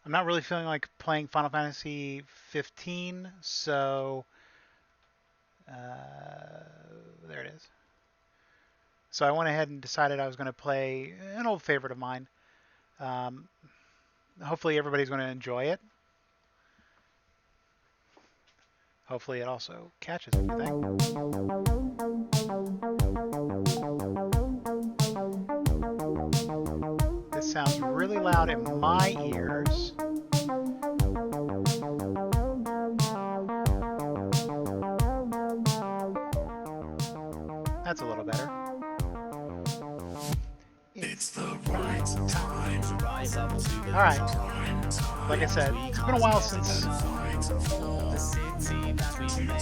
I'm not really feeling like playing Final Fantasy 15, so there it is. So I went ahead and decided I was going to play an old favorite of mine. Um, hopefully everybody's going to enjoy it. Hopefully it also catches everything. This sounds really loud in my ears. That's a little better. It's the right time to rise up to the Alright. Like I said, it's been a while since the city that we made,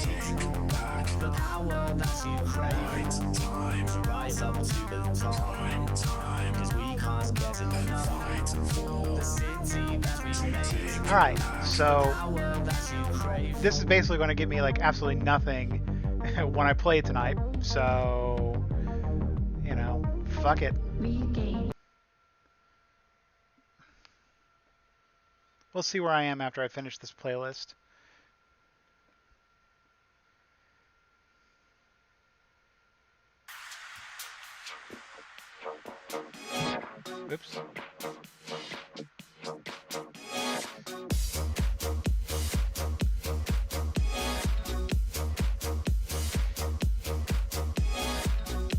the power that you crave. Rise up to the time, cause we can't get enough. The city that we made. Alright, so this is basically going to give me like absolutely nothing when I play tonight. So, you know, fuck it. We'll see where I am after I finish this playlist. Oops.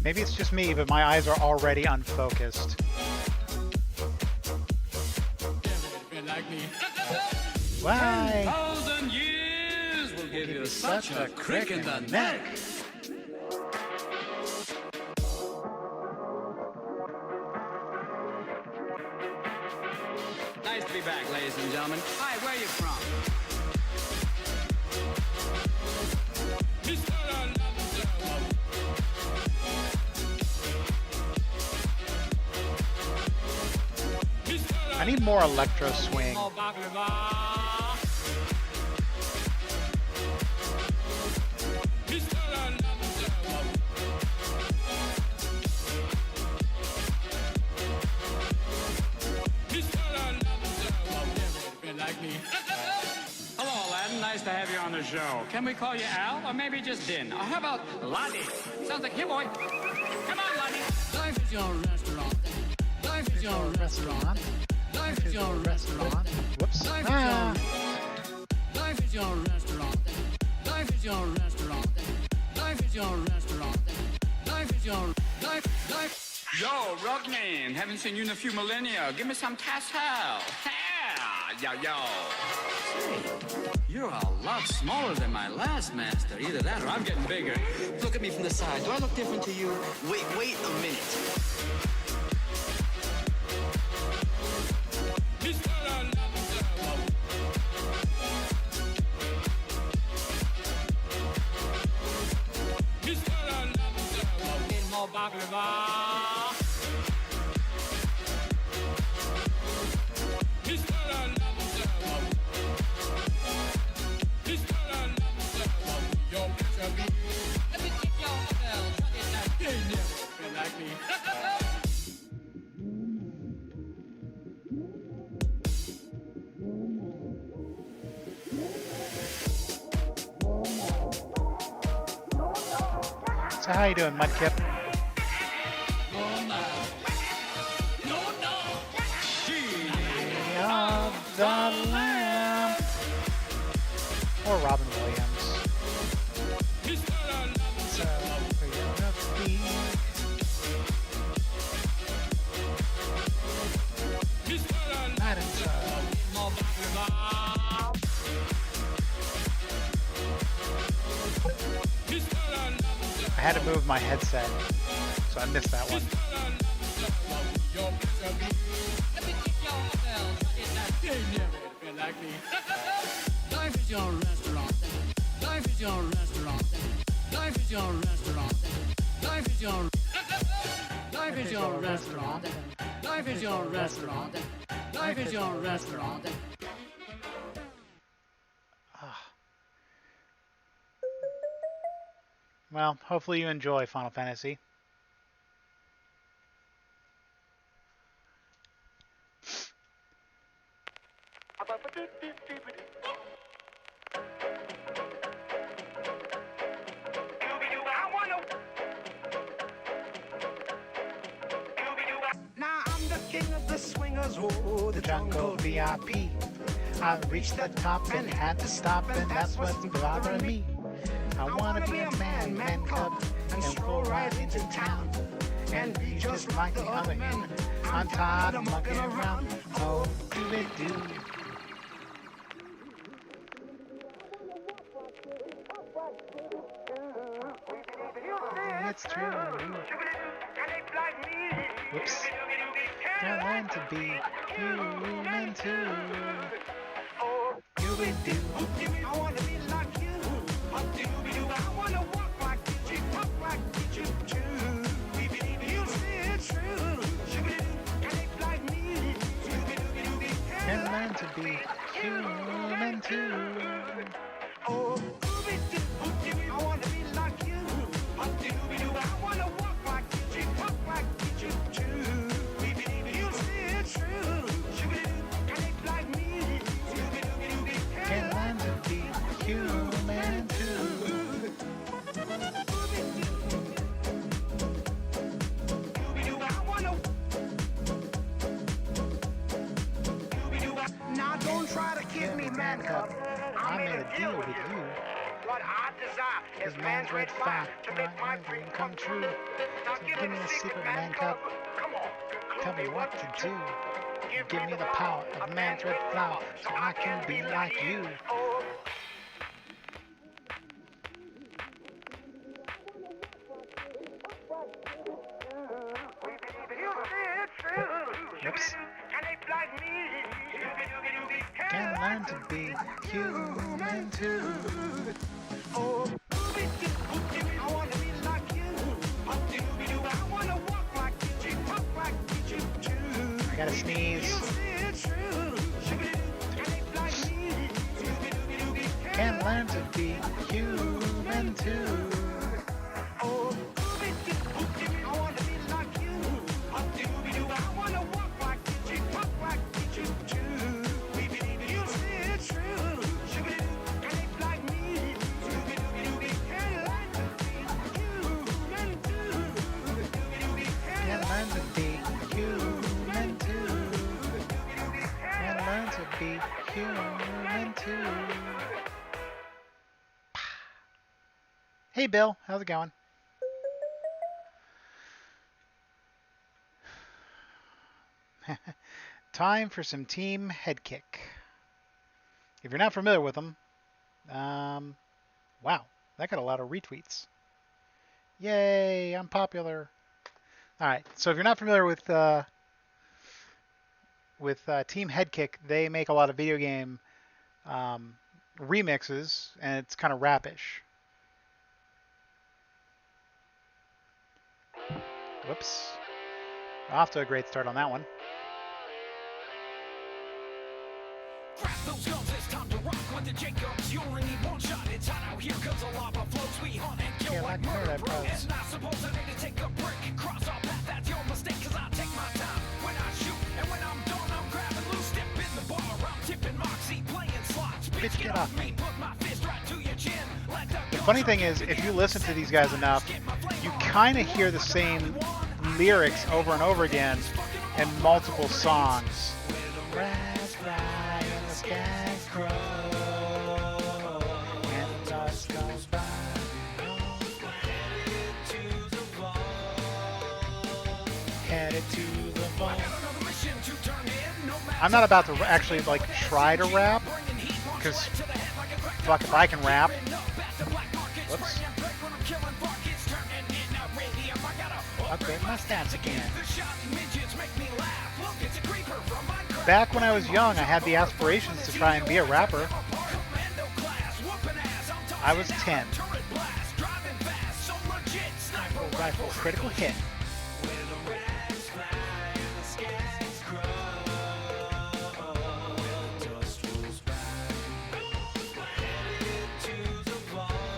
Maybe it's just me, but my eyes are already unfocused. Why? 10,000 years will give you such a crick in the neck. Nice to be back, ladies and gentlemen. Hi, where are you from? I need more electro swing. Hello, Aladdin. Nice to have you on the show. Can we call you Al, or maybe just Din? Or how about Lottie? Sounds like here, boy. Come on, Lottie. Life is your restaurant. Life is your restaurant. Life is your restaurant. Whoops. Life is your restaurant. Life is your restaurant. Life is your restaurant. Life is your life. Yo, Rockman, haven't seen you in a few millennia. Give me some tassel. Yeah, yo. Say, you're a lot smaller than my last master. Either that or I'm getting bigger. Look at me from the side. Do I look different to you? Wait a minute. So how you doing, Mudkip? Of the Lamb. Or Robin Williams. So, I had to move my headset, so I missed that one. Life is your restaurant. Life is your restaurant. Life is your restaurant. Life is your life is your restaurant. Life is your restaurant. Life is your restaurant. Well, hopefully you enjoy Final Fantasy. Now I'm the king of the swingers, oh, the Jungle VIP. I reached the top and had to stop, and that's what's bothering me. I wanna be a man cub, and stroll right into town, and be just like the other men. I'm tired of mucking around. Oh, do it do. It's true. Whoops. I learn to be human too. Do it do. I wanna be like you. I wanna walk like you, talk like you too. You say it's true. And it's like me. And learn to be human too. Oh, I wanna be like you. I wanna walk like you, talk like you too. You say it's true. And it's like me. Can learn to be human too. Now don't try to kid me, man cub. I made a deal with you. What I desire Is man's red fire to make my dream come true. Now So give me a secret, man cub. Come on. Tell me what to do. Give me the power of man's red flower so I can be like you. Whoops. Can learn to be human too. Oh, I wanna be like you. I wanna walk like you, talk like you too. I gotta sneeze. Can learn to be human too. Oh, I wanna be like you. I wanna walk like you, talk like you too. You say it's true. And it's like me. Can learn to be human too. Can learn to be human too. Can learn to be human too. Hey Bill, how's it going? Time for some team head kick. If you're not familiar with them, wow, that got a lot of retweets. Yay, I'm popular. All right, so if you're not familiar with Team Headkick, they make a lot of video game remixes, and it's kind of rapish. Whoops. Off to a great start on that one. Grab those guns, it's time to rock with the Jacobs. You only need one shot, it's hot out here cause the lava flows. We hunt and kill Yeah, like like murder murder bros. bros. It's not supposed to need to take a break. Cross our path, that's your mistake cause I take my time when I shoot. And when I'm done, I'm grabbing loose. Step in the bar, I'm tipping Moxie, playing slots. Bitch, get off me. Put my fist right to your chin. Let The funny thing is, if you listen to these guys enough, you kind of hear the same lyrics over and over again in multiple songs. Grass fly and the skies grow, and dust goes by. Headed to the vault. I'm not about to actually like try to rap, because fuck if I can rap. Whoops. Upgrade my stats again. Back when I was young, I had the aspirations to try and be a rapper. I was 10. Sniper rifle critical hit.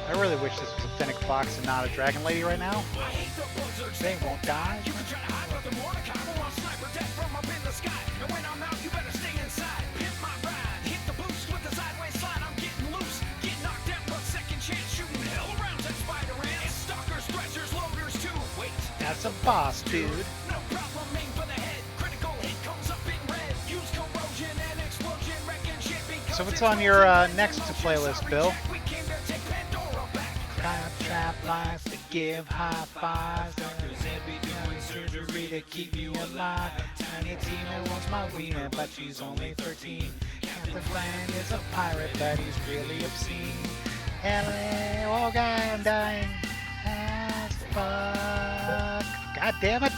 I really wish this was a Fennec Fox and not a Dragon Lady right now. They won't die. boss, dude. No problem, aim for the head. Critical hit comes up in red. Use corrosion and explosion, wrecking shit because So what's it's on your next emotion. playlist, Sorry, Bill? Jack, we came to take Pandora back. Crime trap lines to give high fives. Doctors every doing surgery to keep you alive. Tiny Tina wants my wiener, but she's only 13. Captain Flan is a pirate, but he's really obscene. Hello, oh God, I'm dying. As fuck. God damn it.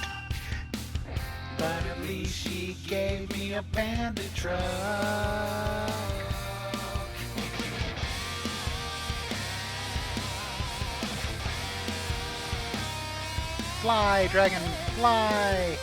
But at least she gave me a bandit truck. Fly, dragon, fly!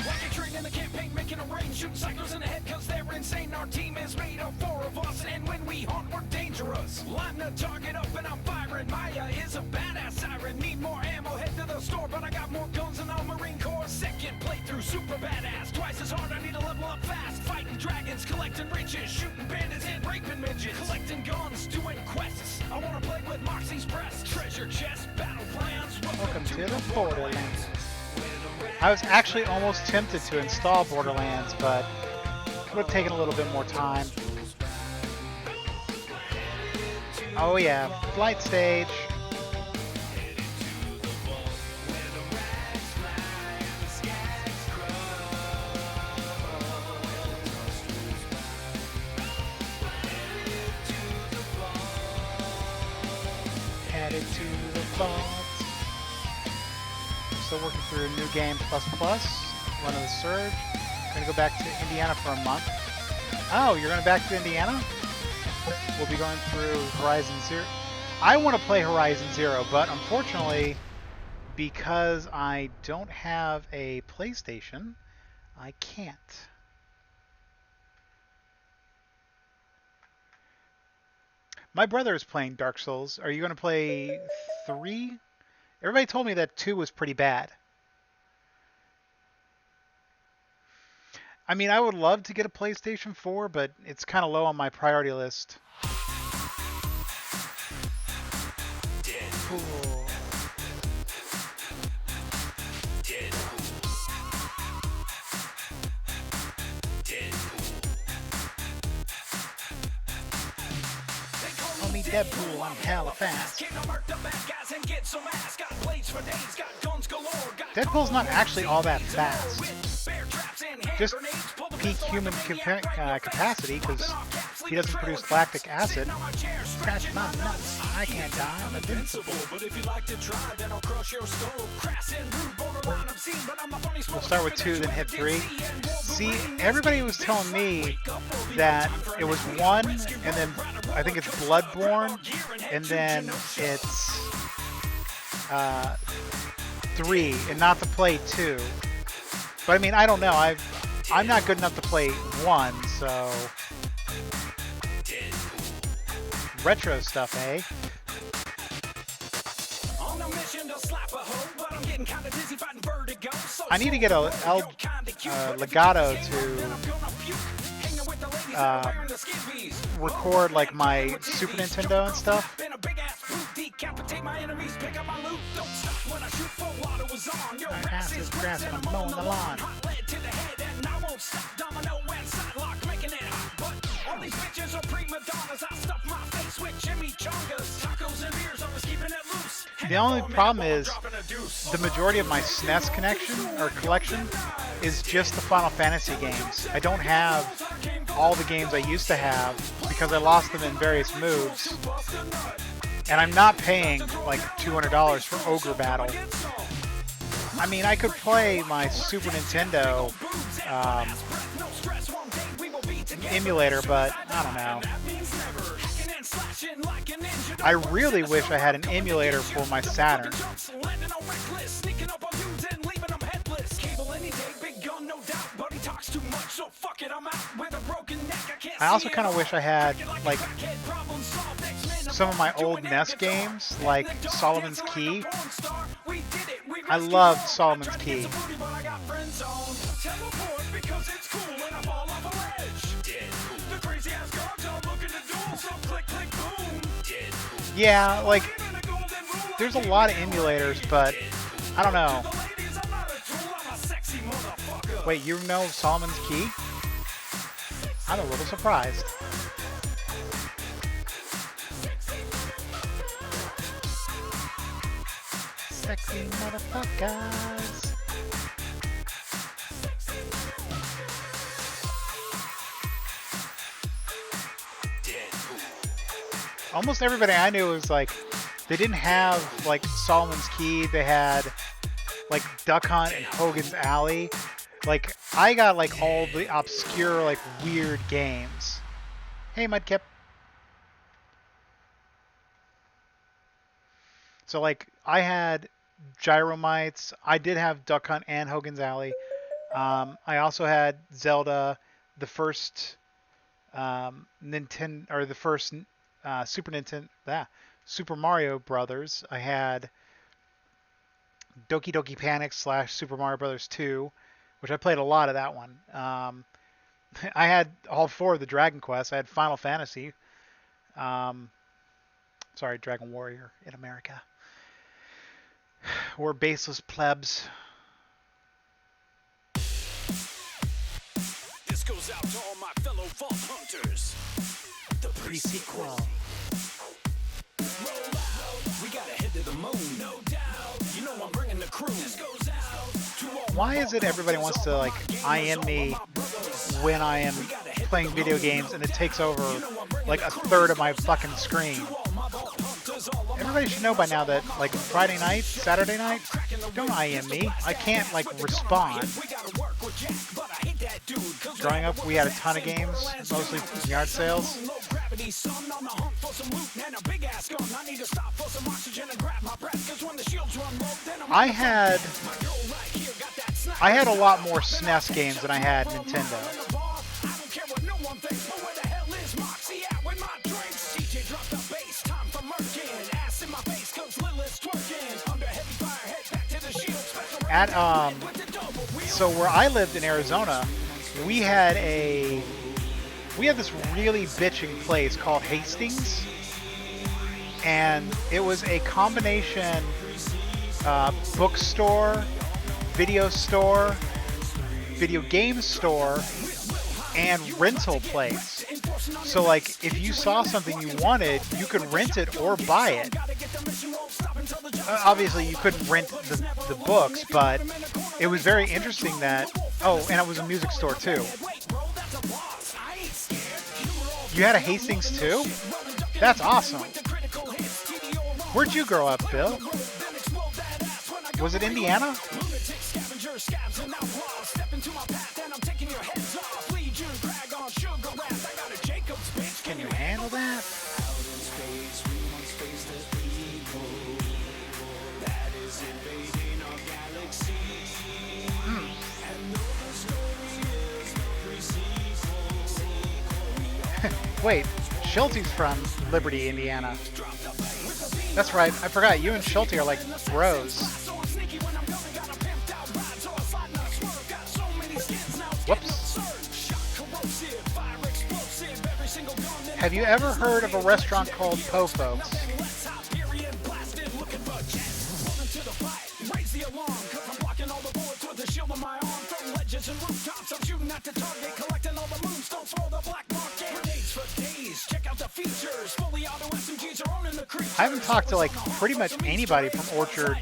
Like a train in the campaign, making a rain, shooting cycles in the head, cause they're insane. Our team is made of 4 of us, and when we hunt, we're dangerous. Line the target up and I'm firing. Maya is a badass siren. Need more ammo, head to the store, but I got more guns than the Marine Corps. Second playthrough, super badass. Twice as hard, I need to level up fast. Fighting dragons, collecting riches, shooting bandits and raping midgets. Collecting guns, doing quests. I wanna play with Moxie's breast. Treasure chest, battle plans. Welcome to the Borderlands. I was actually almost tempted to install Borderlands, but it would have taken a little bit more time. Oh yeah, flight stage. Headed to the vault. Still working through New Game Plus Plus, Run of the Surge. Gonna go back to Indiana for a month. Oh, you're going back to Indiana? We'll be going through Horizon Zero. I want to play Horizon Zero, but unfortunately, because I don't have a PlayStation, I can't. My brother is playing Dark Souls. Are you going to play 3? Everybody told me that 2 was pretty bad. I mean, I would love to get a PlayStation 4, but it's kind of low on my priority list. Cool. Call me Deadpool, I'm hella fast. Deadpool's not actually all that fast. Just peak human capacity, because he doesn't produce lactic acid. Scratch my nuts, I can't die, I'm invincible. We'll start with 2, then hit 3. See, everybody was telling me that it was 1, and then I think it's Bloodborne, and then it's 3, and not to play 2. But I mean, I don't know. I'm not good enough to play 1, so retro stuff, eh? I need to get a Legato to record like my Super Nintendo and stuff. My ass is grass and I'm mowing the lawn. The only problem is the majority of my SNES connection or collection is just the Final Fantasy games. I don't have all the games I used to have because I lost them in various moves. And I'm not paying like $200 for Ogre Battle. I mean, I could play my Super Nintendo emulator, but I don't know. I really wish I had an emulator for my Saturn. I also kind of wish I had like some of my old NES games, like Solomon's Key. I loved Solomon's Key. Yeah, like, there's a lot of emulators, but I don't know. Wait, you know Solomon's Key? I'm a little surprised. Sexy motherfuckers. Almost everybody I knew was like, they didn't have like Solomon's Key. They had like Duck Hunt and Hogan's Alley. Like, I got like all the obscure, like weird games. Hey, Mudkip. So like, I had Gyromites. I did have Duck Hunt and Hogan's Alley. I also had Zelda, the first Nintendo, or the first Super Nintendo, Super Mario Brothers. I had Doki Doki Panic / Super Mario Brothers 2, which I played a lot of that one. I had all 4 of the Dragon Quest. I had Final Fantasy. Sorry, Dragon Warrior in America. We're baseless plebs. This goes out to all my fellow vault hunters. The Pre-sequel. We gotta head to the moon, no doubt. You know I'm bringing the crew. This goes out to all Why is it everybody wants to like IM me when I am playing video games and it takes over like a third of my fucking screen? Everybody should know by now that like Friday night, Saturday night, don't IM me. I can't like respond. Growing up, we had a ton of games, mostly from yard sales. I had a lot more SNES games than I had Nintendo. At so where I lived in Arizona, we had this really bitching place called Hastings, and it was a combination bookstore, video store, video game store, and rental place. So like if you saw something you wanted, you could rent it or buy it. Obviously you couldn't rent the books, but it was very interesting that, oh, and it was a music store too. You had a Hastings too? That's awesome. Where'd you grow up, Bill? Was it Indiana? Can you handle that? Wait, Schulte's from Liberty, Indiana. That's right, I forgot, you and Schulte are like bros. Whoops. Have you ever heard of a restaurant called Po Folks? I haven't talked to like pretty much anybody from Orchard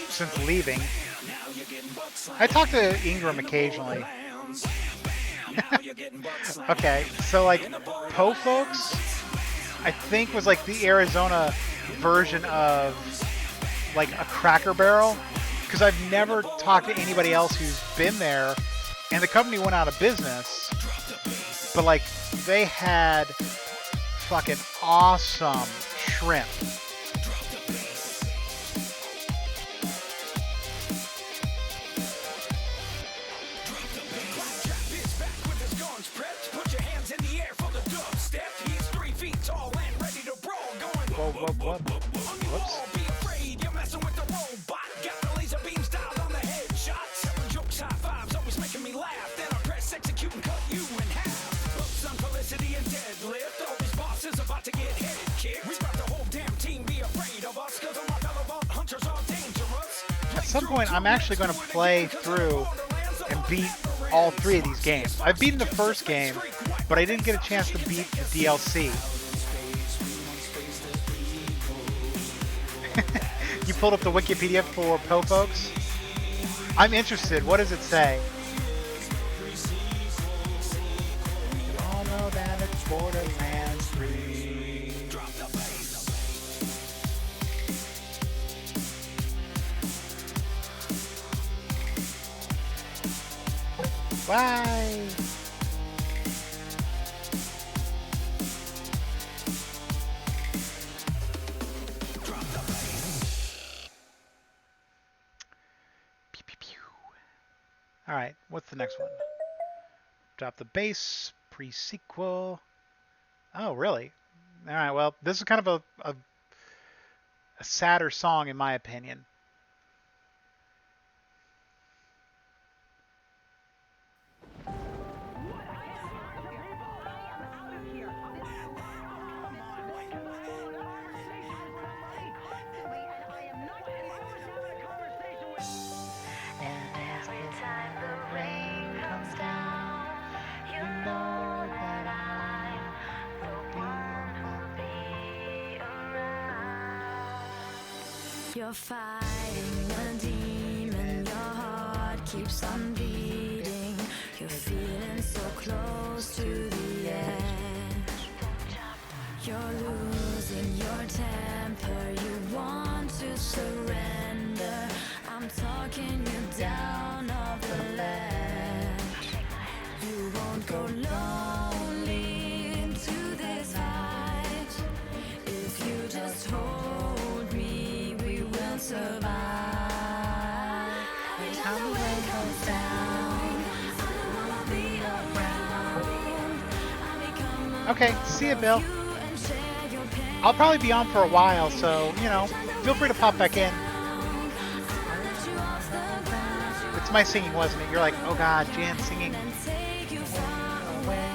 since leaving. I talk to Ingram occasionally. Okay, so like Po Folks, I think was like the Arizona version of like a Cracker Barrel, because I've never talked to anybody else who's been there, and the company went out of business, but like they had fucking awesome shrimp. Whoops. At some point, I'm actually going to play through and beat all 3 of these games. I've beaten the first game, but I didn't get a chance to beat the DLC. You pulled up the Wikipedia for Po Folks? I'm interested. What does it say? You all know that it's Borderlands 3. Bye! Pew, pew, pew. All right, what's the next one? Drop the bass, pre-sequel. Oh, really? All right, well, this is kind of a sadder song in my opinion. You're fighting a demon, your heart keeps on beating. You're feeling so close to the edge. You're losing your temper, you want to surrender. I'm talking you down off the ledge. You won't go lonely into this fight. If you just hold me, we will survive. Every time the rain comes down, I wanna be around. I become a Okay, see you, Bill. you and share your pain. I'll probably be on for a while, so, you know, feel free to pop back in. I'll lift you off the ground It's my singing, wasn't it? You're like, oh God, Jan singing. and take you far away.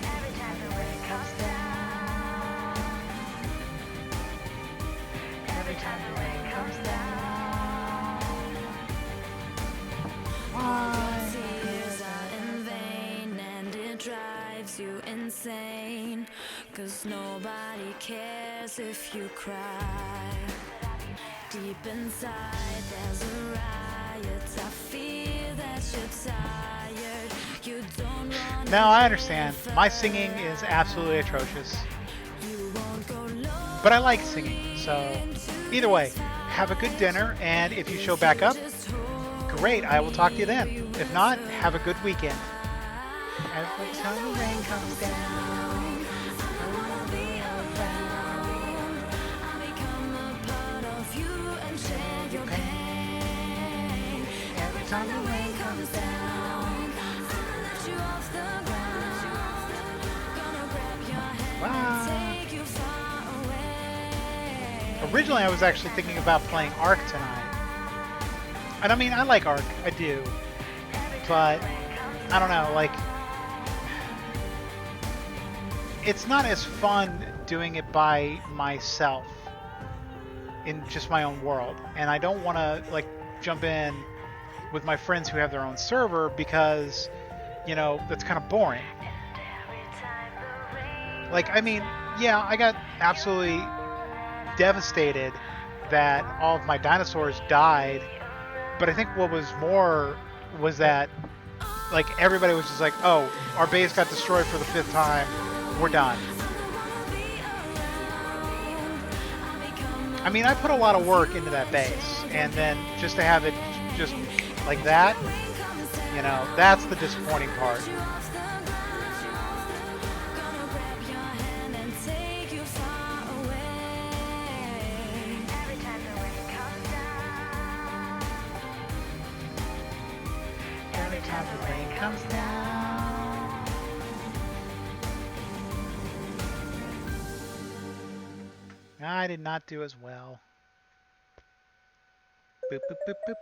Every time the rain comes down. Every time the rain comes down. Why? Tears are in vain and it drives you insane. 'Cause nobody cares if you cry. Deep inside there's a riot. I fear that you're tired. You don't want Now I understand. My singing is absolutely atrocious. you won't go low. But I like singing, so either way, have a good dinner, and if you show back up, Just hold great, I will talk to you then. If not, have a good weekend. Every time the rain comes down, I wanna be around. I become a part of you and share your pain. Every time the rain comes down, I'll let you off the ground. Gonna grab your hand Bye. and take you far away. originally I was actually thinking about playing Ark tonight. And I mean, I like Ark, I do. But, I don't know, like, it's not as fun doing it by myself in just my own world. And I don't want to, like, jump in with my friends who have their own server because, you know, that's kind of boring. Like, I mean, yeah, I got absolutely devastated that all of my dinosaurs died. But I think what was more was that, like, everybody was just like, oh, our base got destroyed for the 5th time. We're done. I mean, I put a lot of work into that base, and then just to have it just like that, you know, that's the disappointing part. Every time the rain comes down. I did not do as well. Boop, boop, boop, boop.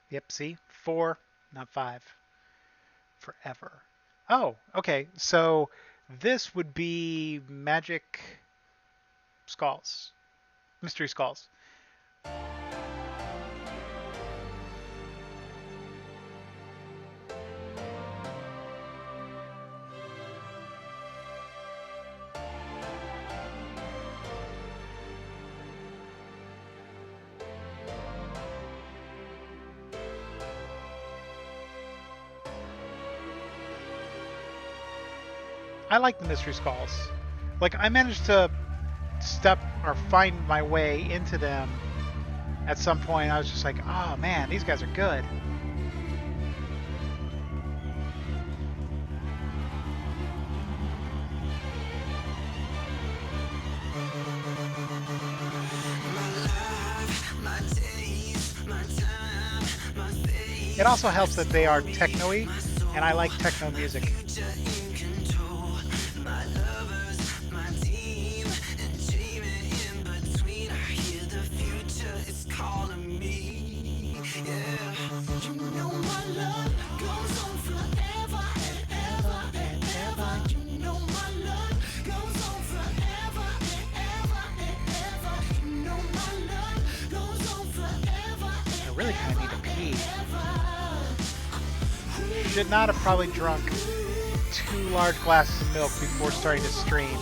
Yep, see? 4, not 5. Forever. Oh, okay. So this would be Magic Skulls. Mystery Skulls. I like the mystery skulls. Like I managed to step or find my way into them at some point. I was just like, oh man, these guys are good. It also helps that they are techno-y, and I like techno music. I really kind of need to pee. Should not have probably drunk 2 large glasses of milk before starting to stream.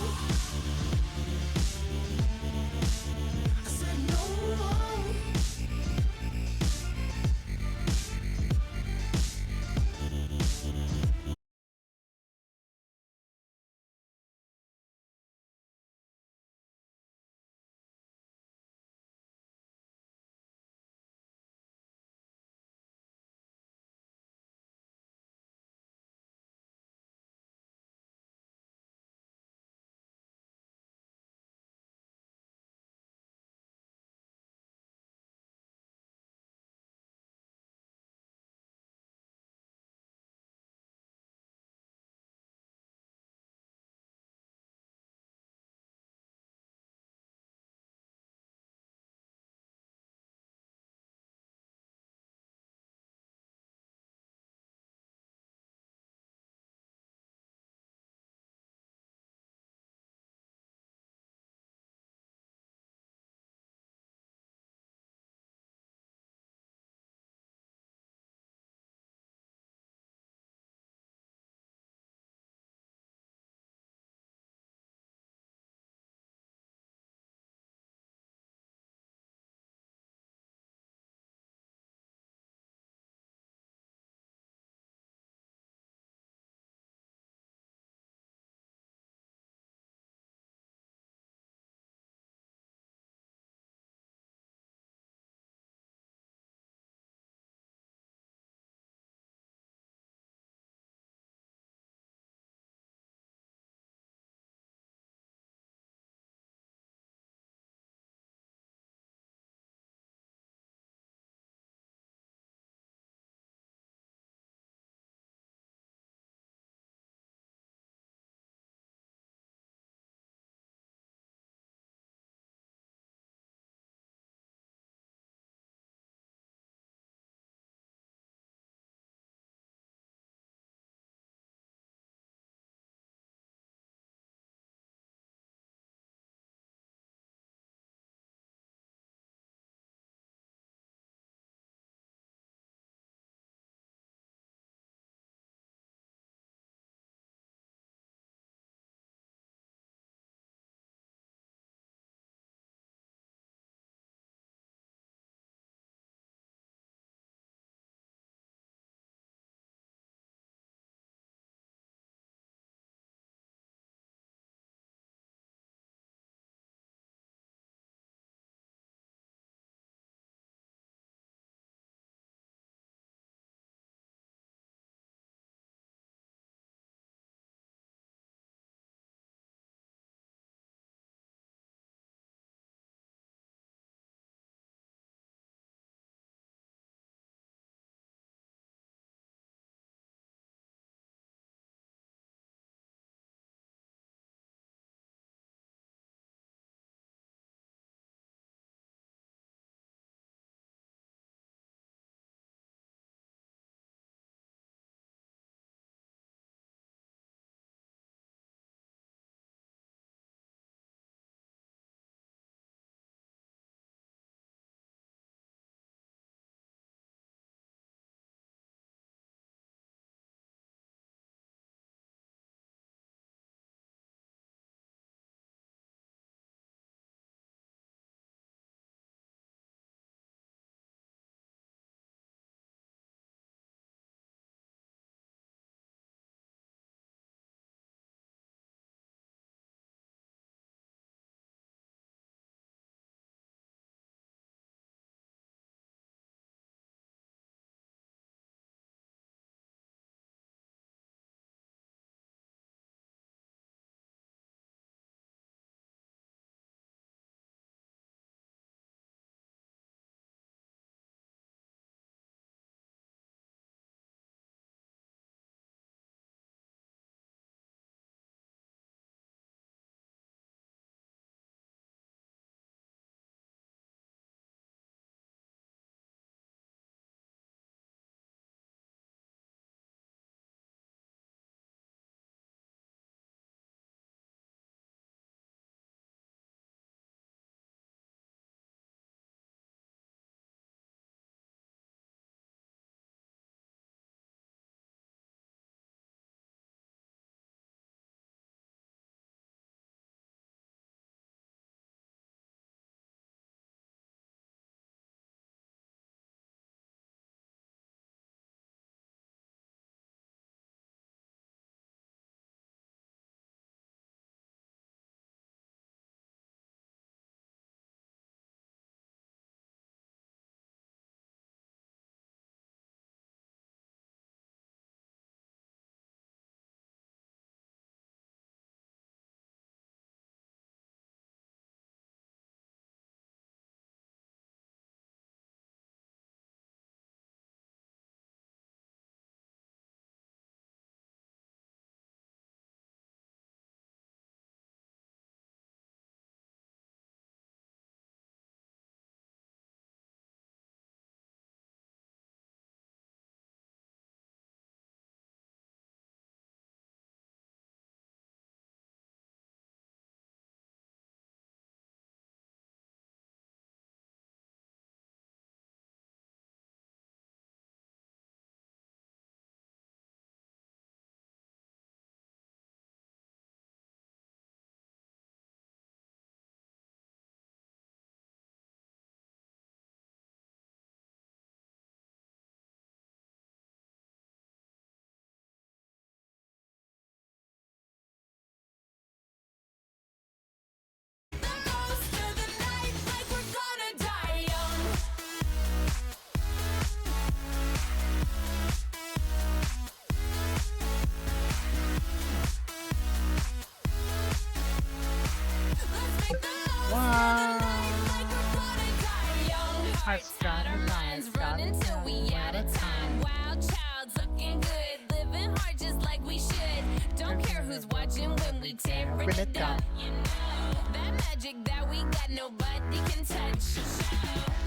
timelines running till we out of time. Wild child, looking good, living hard just like we should. Don't care who's watching when we tearing it down. You know that magic that we got, nobody can touch.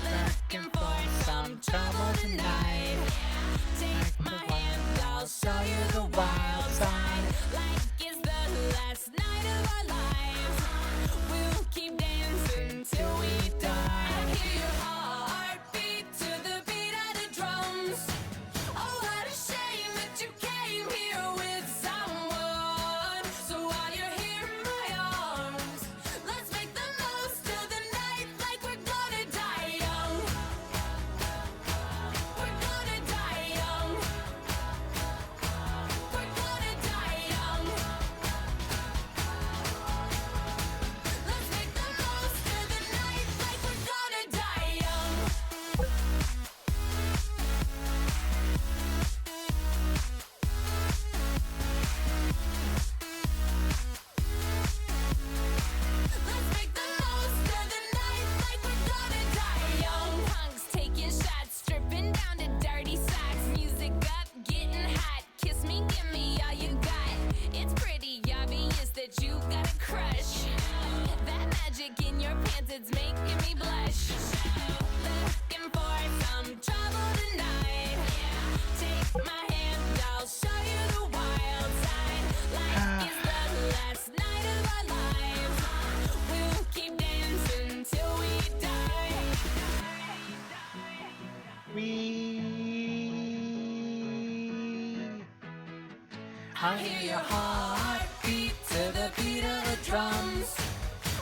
Looking for some trouble tonight. Take my hand, I'll show you the wild side. Like it's the last night of our lives. We'll keep dancing till we die. I hear your heartbeat to the beat of the drums. Oh, what a shame that you came here with someone. So while you're here in my arms, let's make the most of the night like we're gonna die young. We're gonna die young. We're gonna die young. Let's make the most of the night like we're gonna die young. Let's make the most of the night like we're gonna die young. Punks taking shots, stripping down to dirty socks. Music up, getting hot. Kiss me, give me all you got. It's pretty obvious that you got a crush. That magic in your pants, it's making me blush. Looking for some trouble tonight. Take my hand, I'll show you the wild side. Like it's the last night of our lives. We'll keep dancing till we die. I hear your heartbeat to the beat of the drums.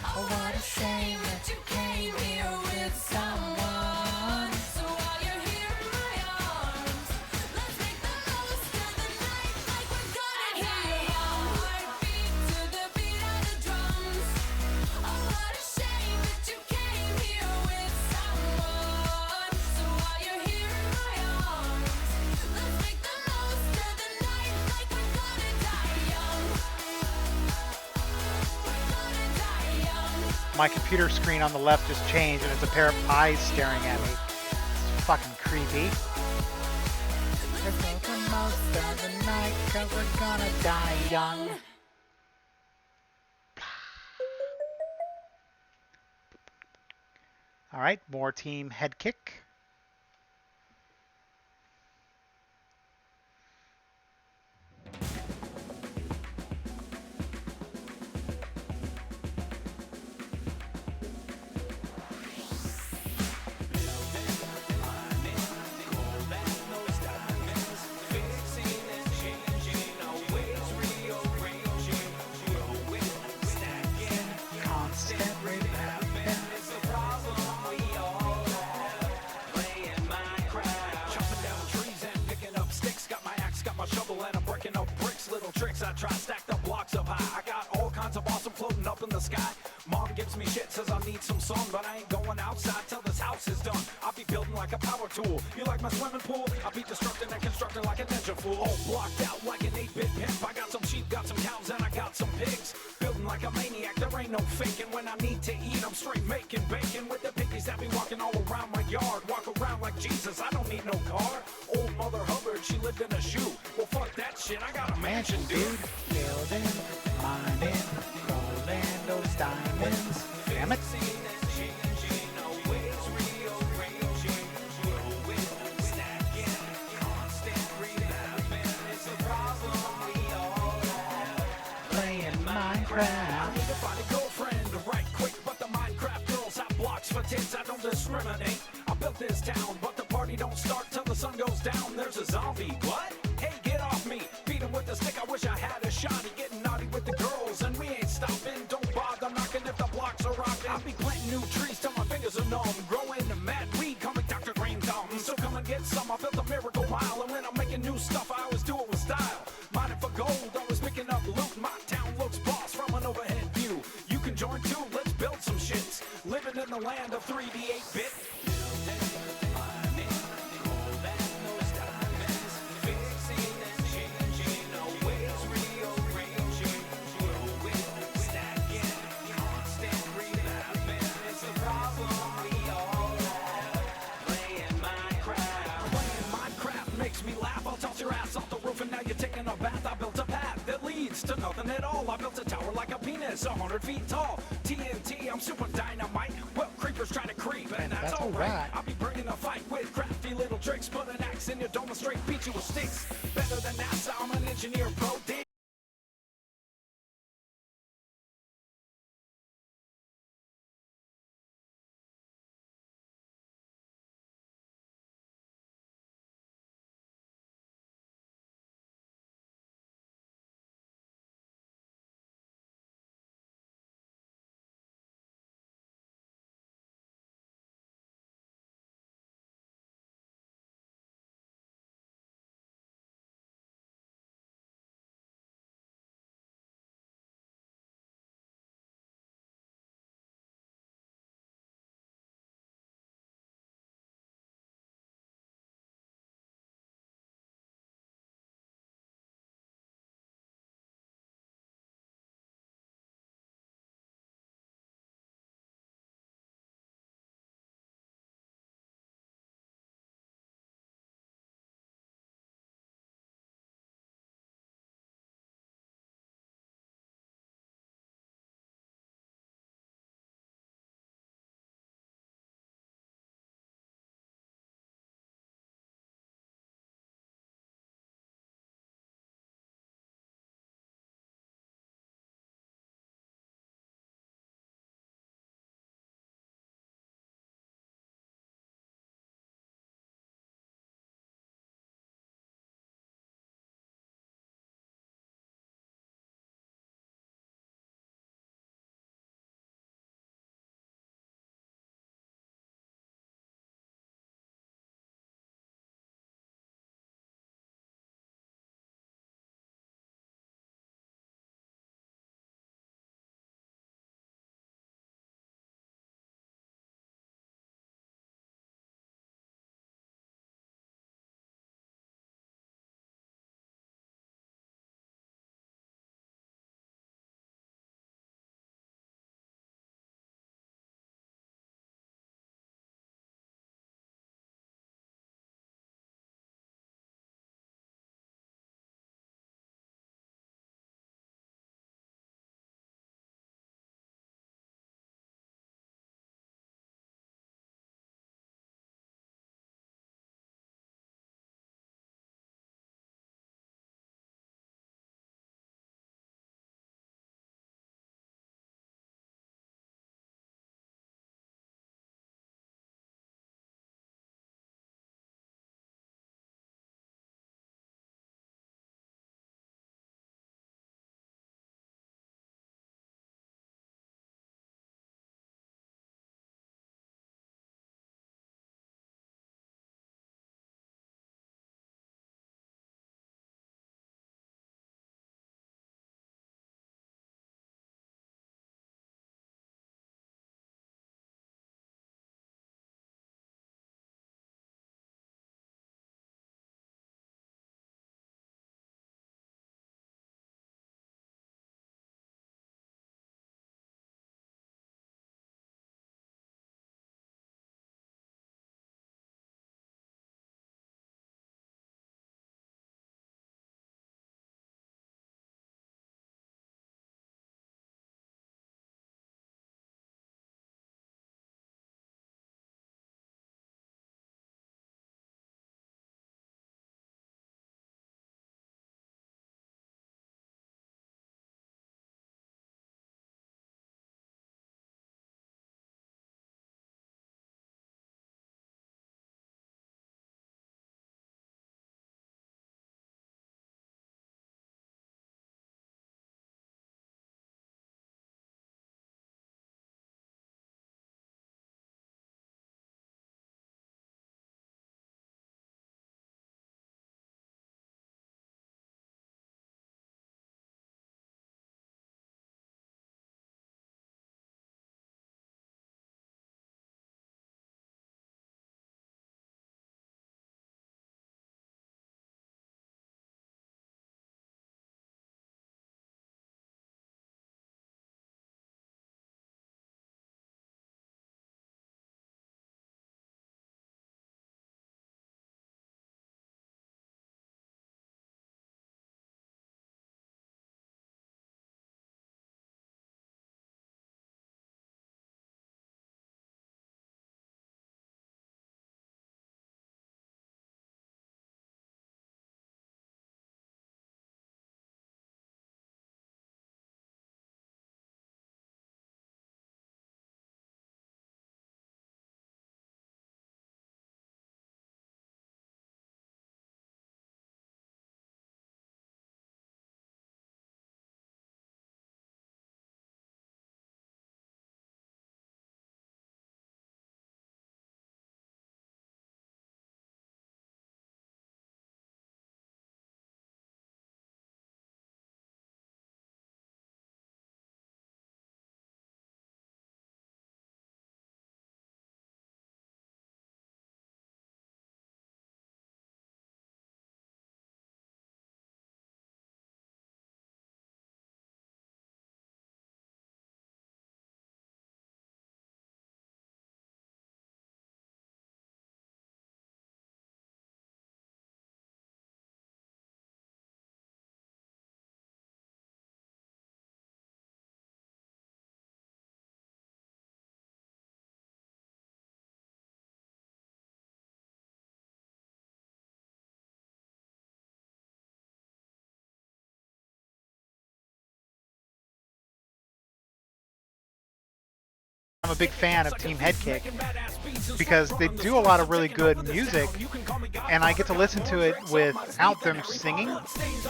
Oh, what a shame that you came here with someone. So while you're here in my arms, let's make the most of the night like we're gonna die young. Heartbeat to the beat of the drums. Oh, what a shame that you came here with someone. So while you're here in my arms, let's make the most of the night like we're gonna die young. We're gonna die young. My computer screen on the left just changed, and it's a pair of eyes staring at me. It's fucking creepy. Let's make the most of the night, 'cause we're gonna die young. All right, more team head kick. Constant Chopping down trees and picking up sticks. Got my axe, got my shovel, and I'm breaking up bricks. Little tricks I try, stacked up blocks up high. I got all kinds of awesome floating up in the sky. Mom gives me shit, says I need some sun, but I ain't going outside till this house is done. I'll be building like a power tool. You like my swimming pool? I'll be destructing and constructing like a ninja fool. All blocked out like an 8-bit pimp. I got some sheep, got some cows, and I got some pigs. Building like a maniac, there ain't no faking. When I need to eat, I'm straight making bacon. With the piggies that be walking all around my yard. Walk around like Jesus, I don't need no car. Old Mother Hubbard, she lived in a shoe. Well, fuck that shit, I got a mansion, dude. Building, mining, rolling those diamonds. Damn it. Playing Minecraft. Need to find a girlfriend right quick, but the Minecraft girls have blocks for tits. I don't discriminate. I built this town, but the party don't start till the sun goes down. There's a zombie. What? Hey, get off me. Beat him with a stick. I wish I had a shot. He getting naughty with the girls, and we ain't stopping. Don't bother knocking if the blocks are rocking. I'll be planting new trees till my fingers are numb. Growing mad weed, coming Dr. Green Thumb. So come and get some. I built a miracle mile, and when I'm making new stuff, I always do it with style. Mining for gold, always picking up loot. My town looks boss from an overhead view. You can join too. Let's build some shits. Living in the land of 3D 8-bit. me laugh. I'll toss your ass off the roof and now you're taking a bath. I built a path that leads to nothing at all. I built a tower like a penis, 100 feet tall. TNT, I'm super dynamite. Well, creepers try to creep, and that's That's alright. alright. I'll be bringing a fight with crafty little tricks. Put an axe in your dome and straight beat you with sticks. Better than NASA, I'm an engineer pro. I'm a big fan of Team Headkick because they do a lot of really good music, and I get to listen to it without them singing,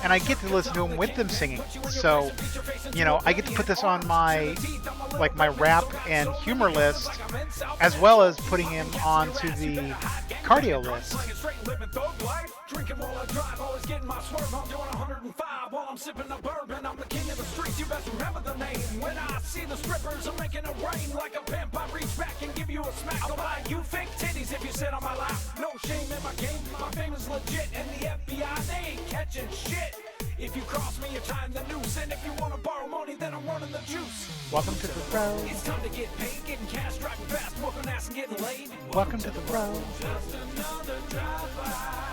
and I get to listen to them with them singing. So, you know, I get to put this on my rap and humor list, as well as putting him onto the cardio list. Drinking while I drive, always getting my swerve. I'm doing 105 while I'm sipping a bourbon. I'm the king of the streets, you best remember the name. When I see the strippers, I'm making it rain like a pimp. I reach back and give you a smack. I'll buy you fake titties if you sit on my lap. No shame in my game, my fame is legit. And the FBI, they ain't catching shit. If you cross me, you're tying the noose. And if you want to borrow money, then I'm running the juice. Welcome to the road. It's time to get paid, getting cash, driving fast, whooping ass and getting laid. Welcome to the road. Just another drive-by.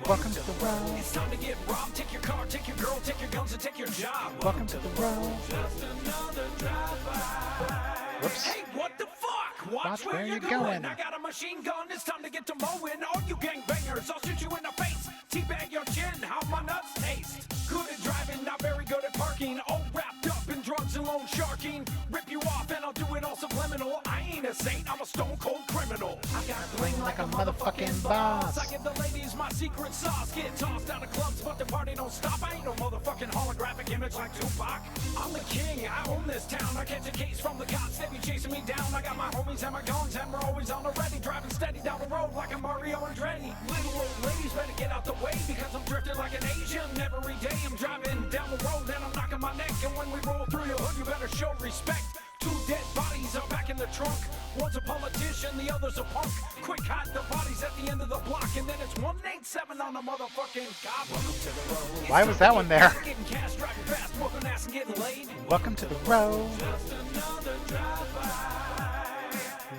Welcome to the road. It's time to get robbed. Take your car, take your girl, take your guns, and take your job. Welcome to the road. Just another drive-by. Whoops. Hey, what the fuck? Watch where where you're you're going. going. I got a machine gun. It's time to get to mowing. All you gangbangers, I'll shoot you in the face. Teabag your chin. How my nuts taste. Good at driving, not very good at parking. All wrapped up in drugs and loan sharking. Rip you off and I'll do it all subliminal. I ain't a saint, I'm a stone cold criminal. I got bling Like a motherfucking boss. I give the ladies my secret sauce. Get tossed out of clubs, but the party don't stop. I ain't no motherfucking holographic image like Tupac. I'm the king, I own this town. I catch a case from the cops, they be chasing me down. I got my homies and my guns, and we're always on the ready. Driving steady down the road like a Mario Andretti. Little old ladies better get out the way, because I'm drifting like an Asian. Every day I'm driving down the road and I'm knocking my neck. And when we roll through your hood, you better show respect. 2 dead bodies are back in the trunk. One's a politician, the other's a punk. Quick hide the bodies at the end of the block, and then it's 187 on the motherfucking cop. Welcome to the road. Why was that one there? Getting cash, driving fast, whooping ass and getting laid. Welcome to the road. Just another drive-by.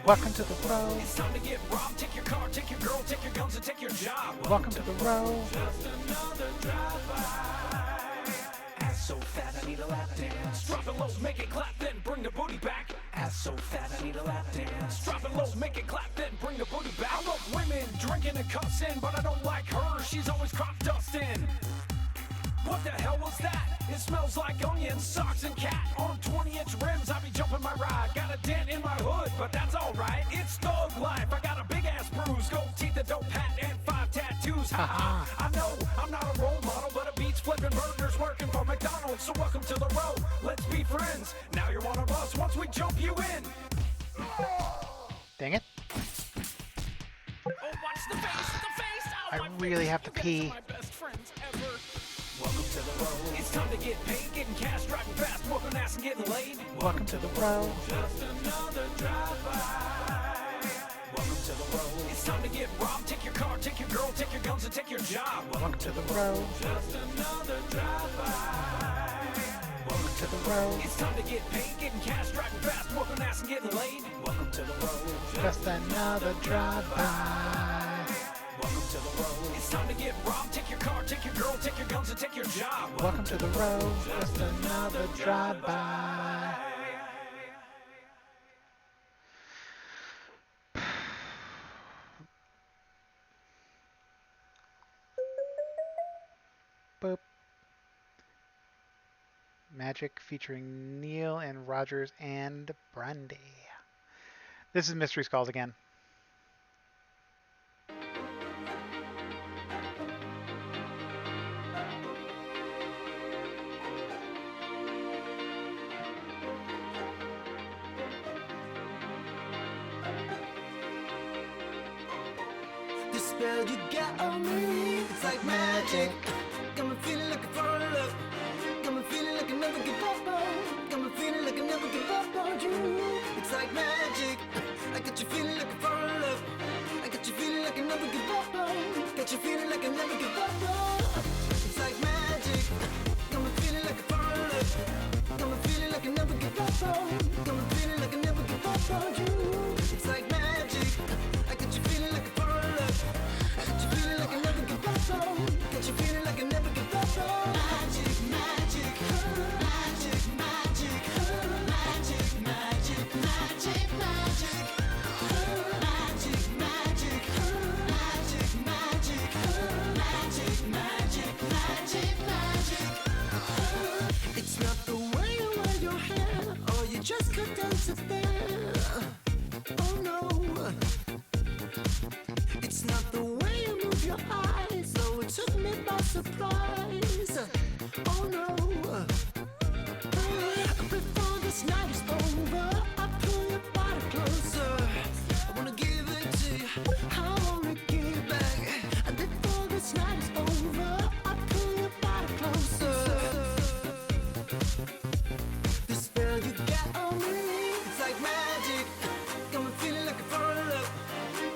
Welcome to the road. It's time to get robbed. Take your car, take your girl, take your guns, and take your job. Welcome to the road. Just another drive-by. Ass so fat, I need a lap dance. Drop it low, make it clap, then bring the booty back. Ass so fat, I need a lap dance. Drop it low, make it clap, then bring the booty back. I love women drinking and cussing, but I don't like her. She's always crop dusting. What the hell was that? It smells like onion, socks, and cat. On 20-inch rims, I be jumping my ride. Got a dent in my hood, but that's alright. It's thug life. I got a big ass bruise, gold teeth, a dope hat, and 5 tattoos. Ha I know I'm not a role model, but a beach flipping burgers working for McDonald's. So welcome to the road. Let's be friends. Now you're one of us once we jump you in. Dang it. Oh, watch the face. Oh, I my really face. have to You guys pee. are my best friends ever. Welcome to the road. It's time to get paid, getting cash, driving fast, whooping ass and getting laid. Welcome to the road. Just another drive-by. Welcome to the road. It's time to get robbed. Take your car, take your girl, take your guns, and take your job. Welcome to the road. Just another drive-by. Welcome to the road. It's time to get paid, getting cash, driving fast, whooping ass and getting laid. Welcome to the road. Just another drive-by. Welcome to the road. It's time to get robbed. Take your car, take your girl, take your guns, and take your job. Welcome to the road. Just another drive-by. Boop. Magic featuring Neil and Rogers and Brandy. This is Mystery Skulls again. The spell you got on me, it's like magic. Got me feeling like a fall in love. Got me feeling like I never give up on. Got me feeling like I never give up on you. It's like magic. I got you feeling like a fall in love. I got you feeling like I never give up on. Got you feeling like I never give up on. It's like magic. Got me feeling like a fall in love. Got me feeling like I never give up on. Got me feeling like I never give up on you. It's like magic. I got you feeling like a fall in love. I got you feeling like I never give up on. Got you feeling like I never give up on. Magic, magic, magic, magic, magic, magic, magic, magic, magic. surprise. Oh no. Before this night is over, I pull your body closer. I wanna give it to you. I wanna give back. Before this night is over, I pull your body closer. The spell you got on me, it's like magic. Got me feeling like a foreign love.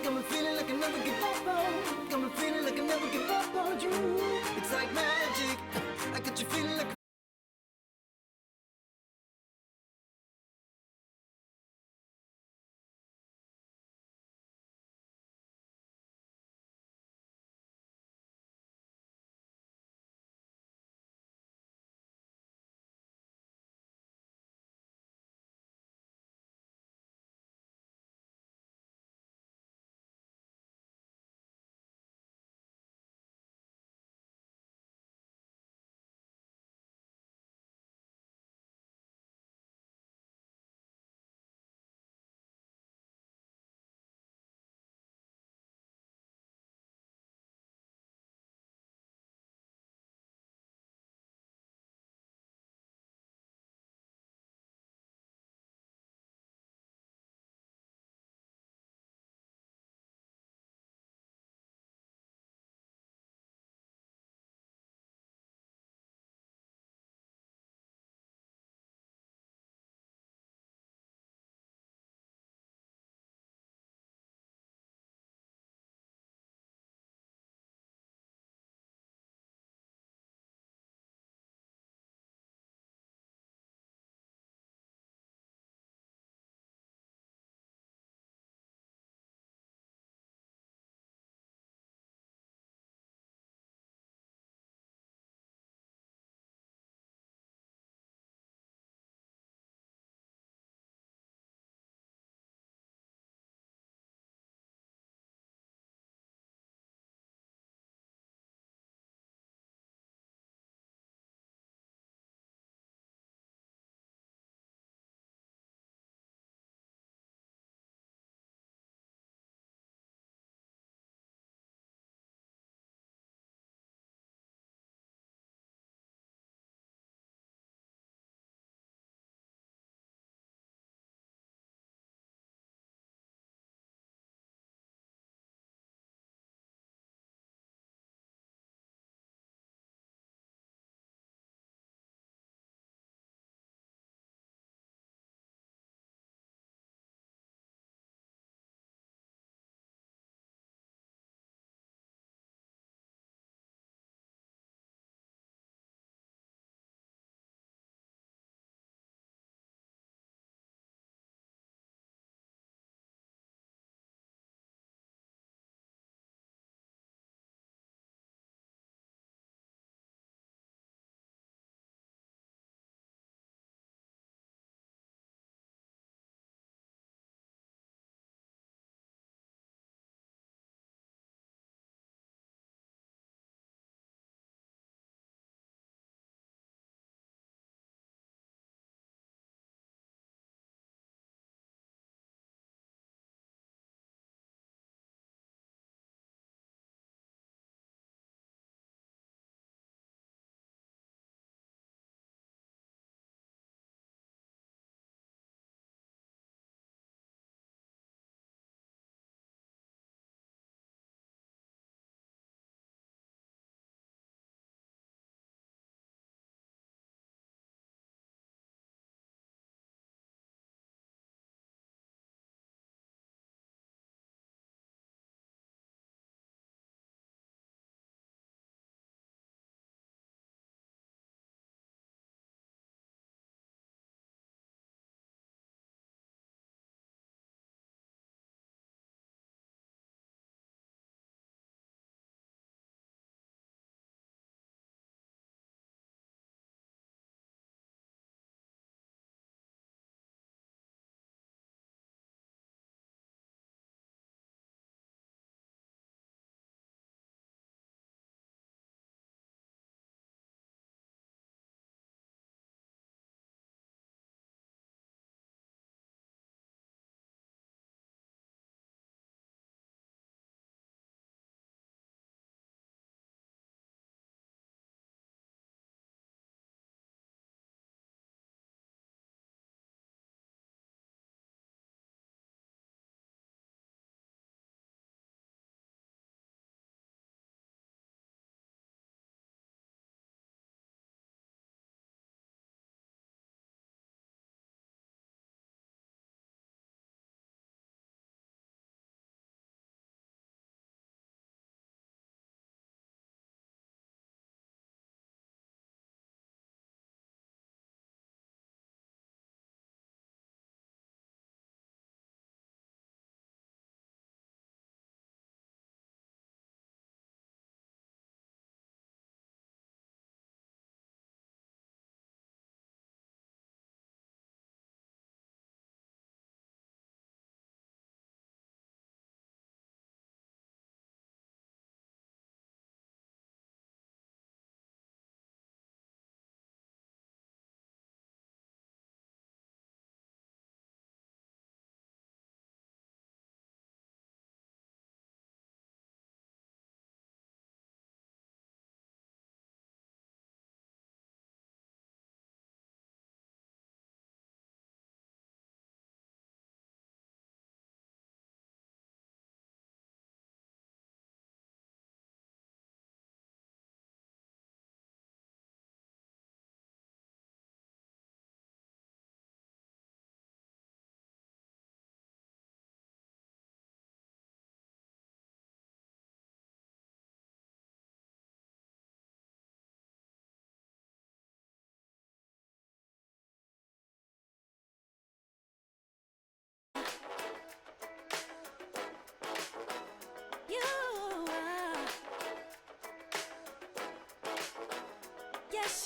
Got me feeling like I never give up on. Got me feeling like I never give up on you. It's like magic. I got you feeling like a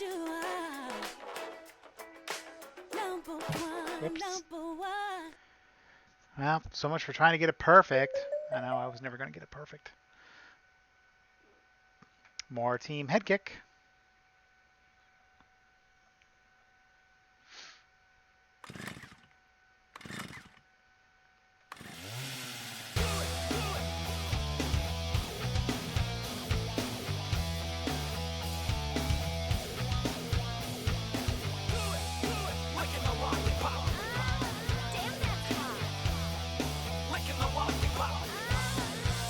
you are number one, Whoops. number one. Well, so much for trying to get it perfect. I know I was never going to get it perfect. More team head kick. Licking the lollipop. Damn, that's hot. Licking the lollipop.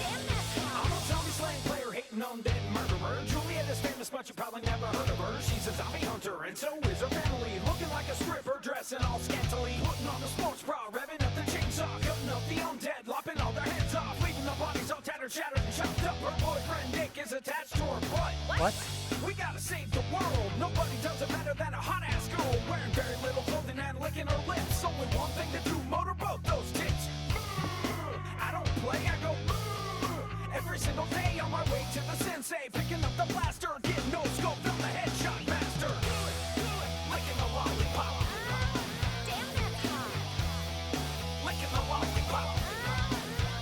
Damn, that's hot. I'm a zombie slaying player, hating on dead murderer. Juliet is famous, but you probably never heard of her. She's a zombie hunter, and so is her family. Looking like a stripper, dressing all scantily. Putting on the sports bra, revving up the chainsaw. Cutting up the undead, lopping all their heads off. Leaving the bodies all tattered, shattered, and chopped up. Her boyfriend Nick is attached to her butt. What? We gotta save the world. Nobody does it better than a hot-ass girl. Wearing very little clothing and licking her lips. Only one thing to do, motorboat those tits. I don't play, I go every single day on my way to the sensei. Picking up the blaster, getting no scope from the headshot master. Licking the lollipop. Damn, that's hot. Licking the lollipop.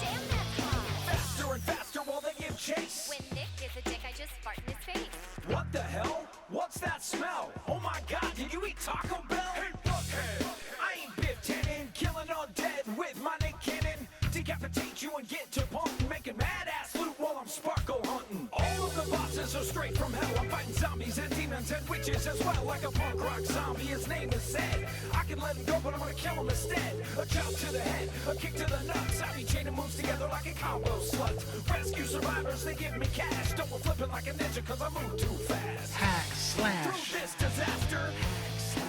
Damn, that's hot. Faster and faster while they give chase. When Nick is a dick, I just fart in his face. What the hell? What's that smell? Oh my god, did you eat Taco Bell? Hey, fuckhead! I ain't Biff Tannen, killing undead with my Nick Cannon. Decapitate you and get to pumping, making mad-ass loot while I'm sparkle hunting. All of the bosses are straight from hell. I'm fighting zombies and demons and witches as well. Like a punk rock zombie, his name is Zed. I can let him go, but I'm gonna kill him instead. A chop to the head, a kick to the nuts. I be chaining moves together like a combo slut. Rescue survivors, they give me cash. Double flipping like a ninja cause I move too fast. Hack slash. Through this disaster,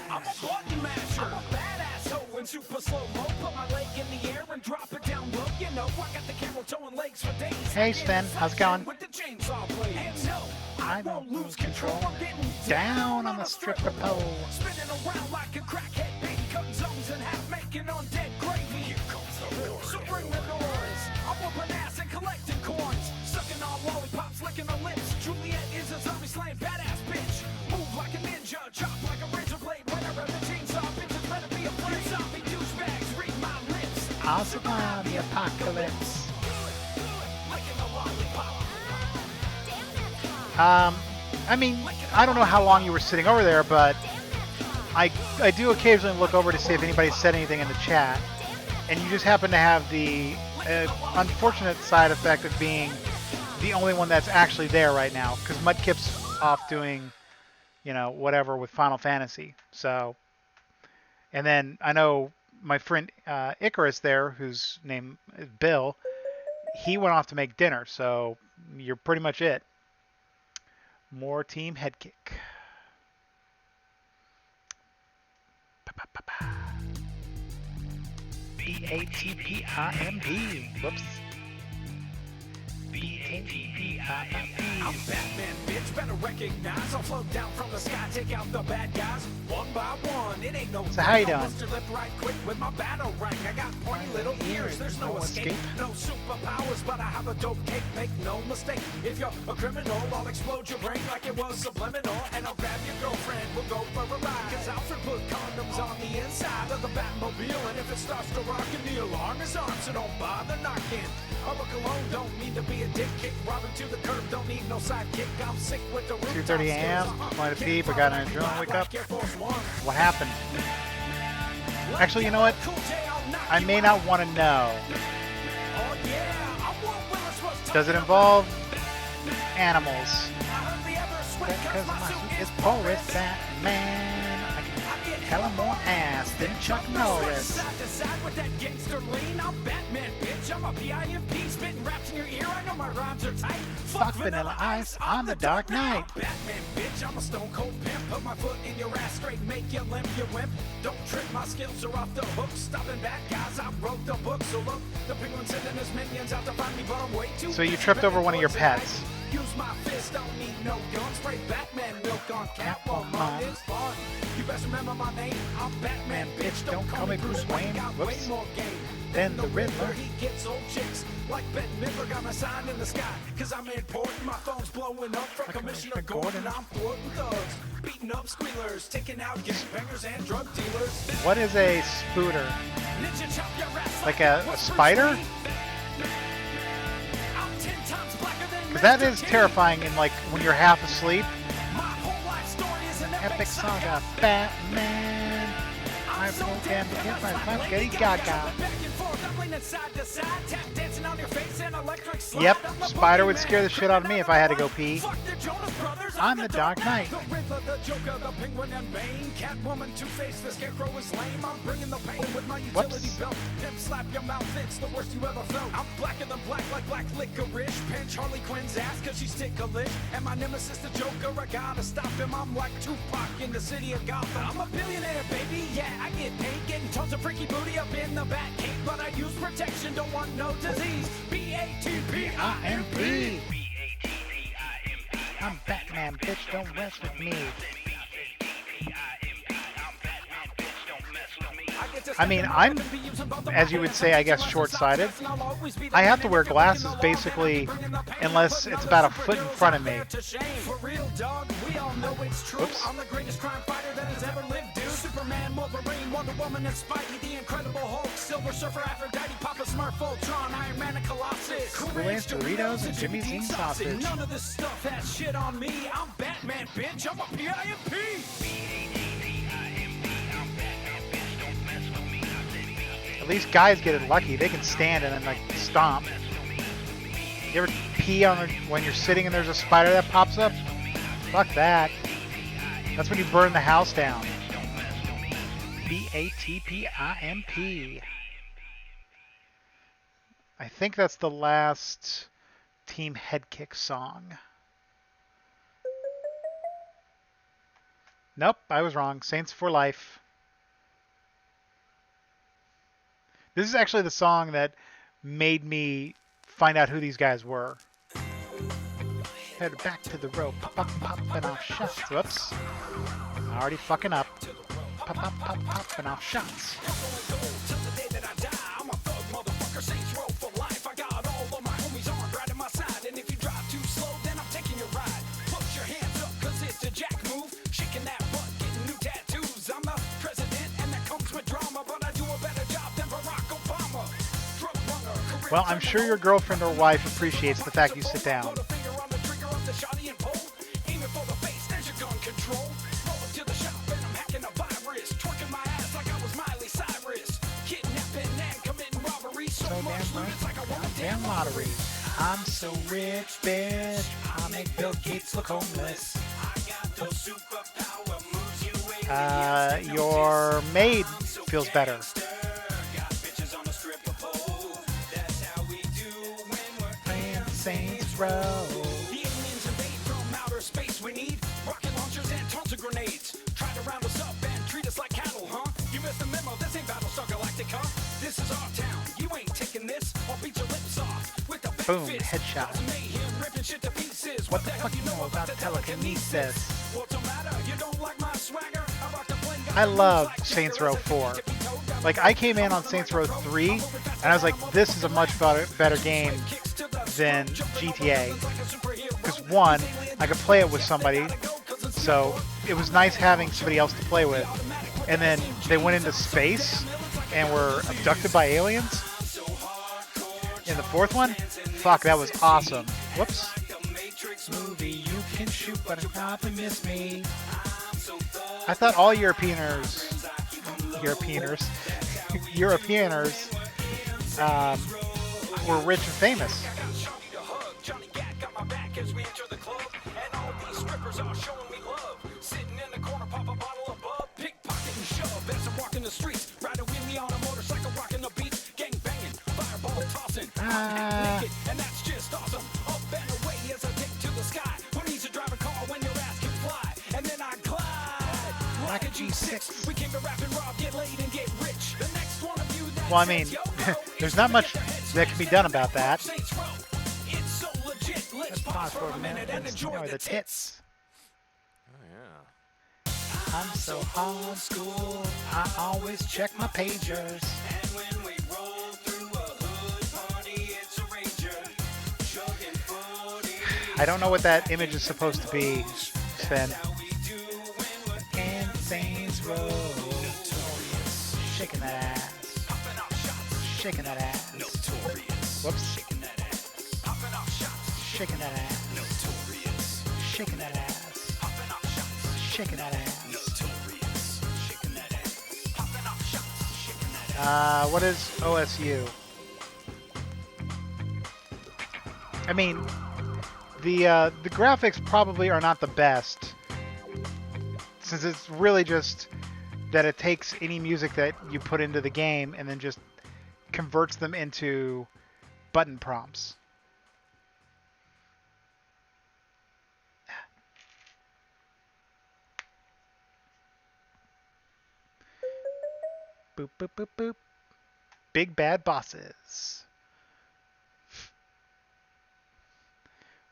I'm a button masher. I'm a badass hoe in super slow-mo. Put my leg in the air and drop it down low. You know, I got the camel towing legs for days. Hey, Sven, how's it going? With the chainsaw blade. And no, I won't lose control. I'm getting Down on the stripper pole. spinning around like a crackhead baby, cutting zombies in half, making undead gravy. Here comes the noise. So bring the noise. I'm whooping ass and collecting coins, sucking on lollipops, licking her lips. Juliet is a zombie slaying badass bitch. Move like a ninja, chop like a razor blade. Whenever the chainsaw bitches better be afraid. You zombie douchebags, read my lips. I'll survive the apocalypse. Licking the lollipop. Damn, that's hot. I mean, I don't know how long you were sitting over there, but I do occasionally look over to see if anybody said anything in the chat, and you just happen to have the unfortunate side effect of being the only one that's actually there right now, because Mudkip's off doing, you know, whatever with Final Fantasy. So, and then I know my friend Icarus there, whose name is Bill, he went off to make dinner, so you're pretty much it. More team head kick. B-A-T-P-I-M-P. Whoops. B-A-T-P-I-M-P. I'm Batman, bitch, better recognize. I'll float down from the sky, take out the bad guys one by one. It ain't no So how you doing? Mr. Lip right quick with my battle rank. I got pointy little ears, there's no escape. No superpowers, but I have a dope cake. Make no mistake, if you're a criminal, I'll explode your brain like it was subliminal. And I'll grab your girlfriend, we'll go for a ride. Cause Alfred put condoms on the inside of the Batmobile. And if it starts to rock and the alarm is on, so don't bother knocking. I'm a cologne, don't mean to be a dick. Kick Robin to the curb, don't need no sidekick. I'm sick with the 2:30 a.m. Point of feed, we got an adrenaline wake up. What happened? Actually, you know what? I may not want to know. Does it involve animals? Because my suit is porous, Batman. I can tell him more ass than Chuck Norris. I'm Batman, bitch. I'm a P.I.M.P. spitting raps in your ear. I know my rhymes are tight. Fuck Vanilla Ice on the Dark Knight. Batman, bitch. I'm a stone cold pimp. Put my foot in your ass straight, make you limp, you wimp. Don't trip, my skills are off the hook. Stopping bad guys, I wrote the book. So look, the penguin sending his minions out to find me, but I'm way too. So you tripped over one of your pets. Use my fist, don't need no gun. Spray Batman milk on Catwoman. Mom. It's fun. You best remember my name. I'm Batman, bitch. Don't call me Bruce Wayne. Got way Whoops. more game. than the Riddler. He gets old chicks like Bette Midler. Got my sign in the sky, cause I'm important. My phone's blowing up from Commissioner Gordon. I'm thwarting thugs, beating up squealers, taking out gangbangers and drug dealers. What is a spooter? Ninja chop your ass Like a Bruce spider? Lee. I'm 10 times blacker than Because that Mr. is terrifying in like when you're half asleep. My whole life story is an Epic saga, Batman. I broke down to get my Lady Gaga. Yep, Spider would scare the shit out of me if I had to go pee. I'm the Dark Knight. The Riddler, the Joker, the Penguin, and Bane. Catwoman, Two-Face, the Scarecrow is lame. I'm bringing the pain with my utility belt. Pimp slap your mouth, it's the worst you ever felt. I'm blacker than black, like black licorice. Pinch Harley Quinn's ass, cause she's ticklish. And my nemesis, the Joker, I gotta stop him. I'm like Tupac in the city of Gotham. I'm a billionaire, baby, yeah, I get paid. Getting tons of freaky booty up in the back cave. But I use protection, don't want no disease. B-A-T-P-I-M-P. I'm Batman, bitch, don't mess with me. I mean, I'm, as you would say, I guess, short-sighted. I have to wear glasses, basically, unless it's about a foot in front of me. Whoops. I'm the greatest crime fighter that has ever lived, dude. Superman, Wolverine, Wonder Woman, and Spidey, the Incredible Hulk, Silver Surfer, Aphrodite, Papa Smurf, Voltron, Iron Man, and Colossus. Cool Ranch Doritos and Jimmy Dean sausage. None of this stuff has shit on me. I'm Batman, bitch. I'm a P.I.M.P. At least guys get it lucky. They can stand and then like stomp. You ever pee on when you're sitting and there's a spider that pops up? Fuck that. That's when you burn the house down. B-A-T-P-I-M-P. I think that's the last Team Headkick song. Nope, I was wrong. Saints for Life. This is actually the song that made me find out who these guys were. Head back to the rope, pop, pop, popping off shots. Whoops. Already fucking up. Pop, pop, pop, popping off shots. Well, I'm sure your girlfriend or wife appreciates the fact you sit down. Damn lottery. I'm so rich, bitch. I make Bill Gates look homeless. Your maid feels better. Saints Row. The aliens invade from outer space. We need rocket launchers and tons of grenades. Try to round us up and treat us like cattle, huh? You missed the memo. This ain't Battlestar Galactica. This is our town. You ain't taking this. I'll beat your lips off with a big boom, fist. headshot. Mayhem, ripping shit to pieces. What the fuck you know about telekinesis? Well, don't matter. You don't like my swagger. I rock the bling. I love Saints Row 4. Like, I came in on Saints Row 3, and I was like, this is a much better game than GTA. Because one, I could play it with somebody, so it was nice having somebody else to play with. And then they went into space and were abducted by aliens. In the fourth one, fuck, that was awesome. Whoops. Movie, you can shoot, but probably miss me. I thought all Europeaners were rich and famous. And that's just awesome. Up and away as I take to the sky. Who needs to drive a car when your ass can fly? And then I glide like a G6. We came to rap and rob, get laid and get rich. The next one of you that Well, I mean, there's not much that can be done about that. It's so legit. Let's pause for a minute and enjoy the tits. I'm so old school, I always check my pagers. And when we roll I don't know what that image is supposed to be, Sven. Insane's Row. Shaking that ass. Shaking that ass. Whoops. Shaking that ass. Shaking that ass. Shaking that ass. What is OSU? I mean, the graphics probably are not the best, since it's really just that it takes any music that you put into the game and then just converts them into button prompts. Boop, boop, boop, boop. Big bad bosses.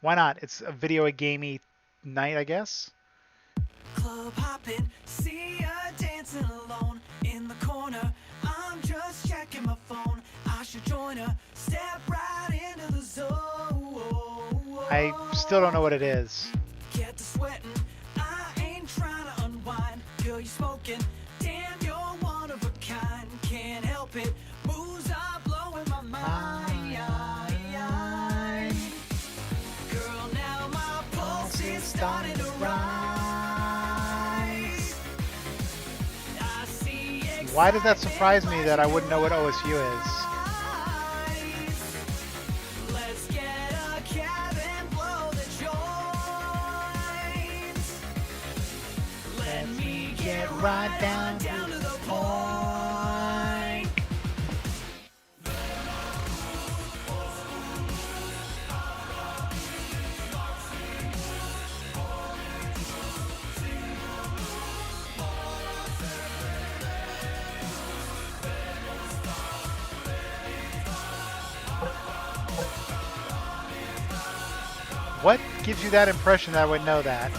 Why not? It's a video gamey night, I guess. Club hopping, see her dancing alone in the corner. I'm just checking my phone. I should join her. Step right into the zone. I still don't know what it is. Get to sweating. I ain't trying to unwind. Girl, you smoking. Damn, you're one of a kind. Can't help it. Moves are blowing my mind. Girl, now my pulse is starting to rise. I see Why does that surprise me that I wouldn't know what OSU is? Let's get a cab and blow the joints. Let me get right down to the point. What gives you that impression that I would know that?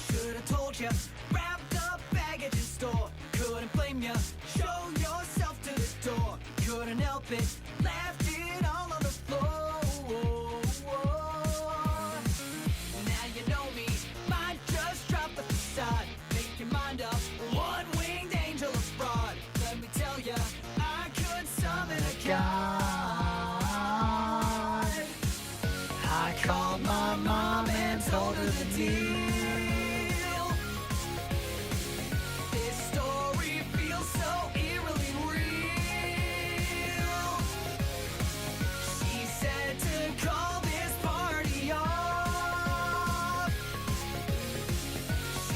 Should've told ya, grab the baggage in store. Couldn't blame ya, show yourself to the door. Couldn't help it, left it all on the floor. Now you know me, might just drop the facade. Make your mind up, one-winged angel of fraud. Let me tell ya, I could summon a god. I called my mom and told her the deal. This story feels so eerily real. She said to call this party off.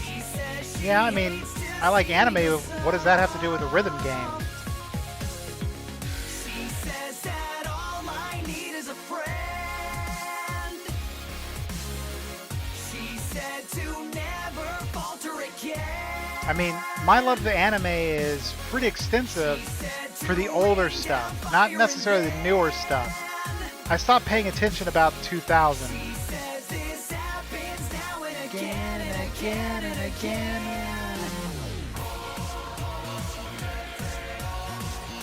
She said she Yeah, I mean, I like anime. What does that have to do with a rhythm game? She says that all I need is a friend. She said to never falter again. I mean, my love of the anime is pretty extensive for the older stuff, not necessarily the newer stuff. I stopped paying attention about 2000. She says this happens now and again and again and again.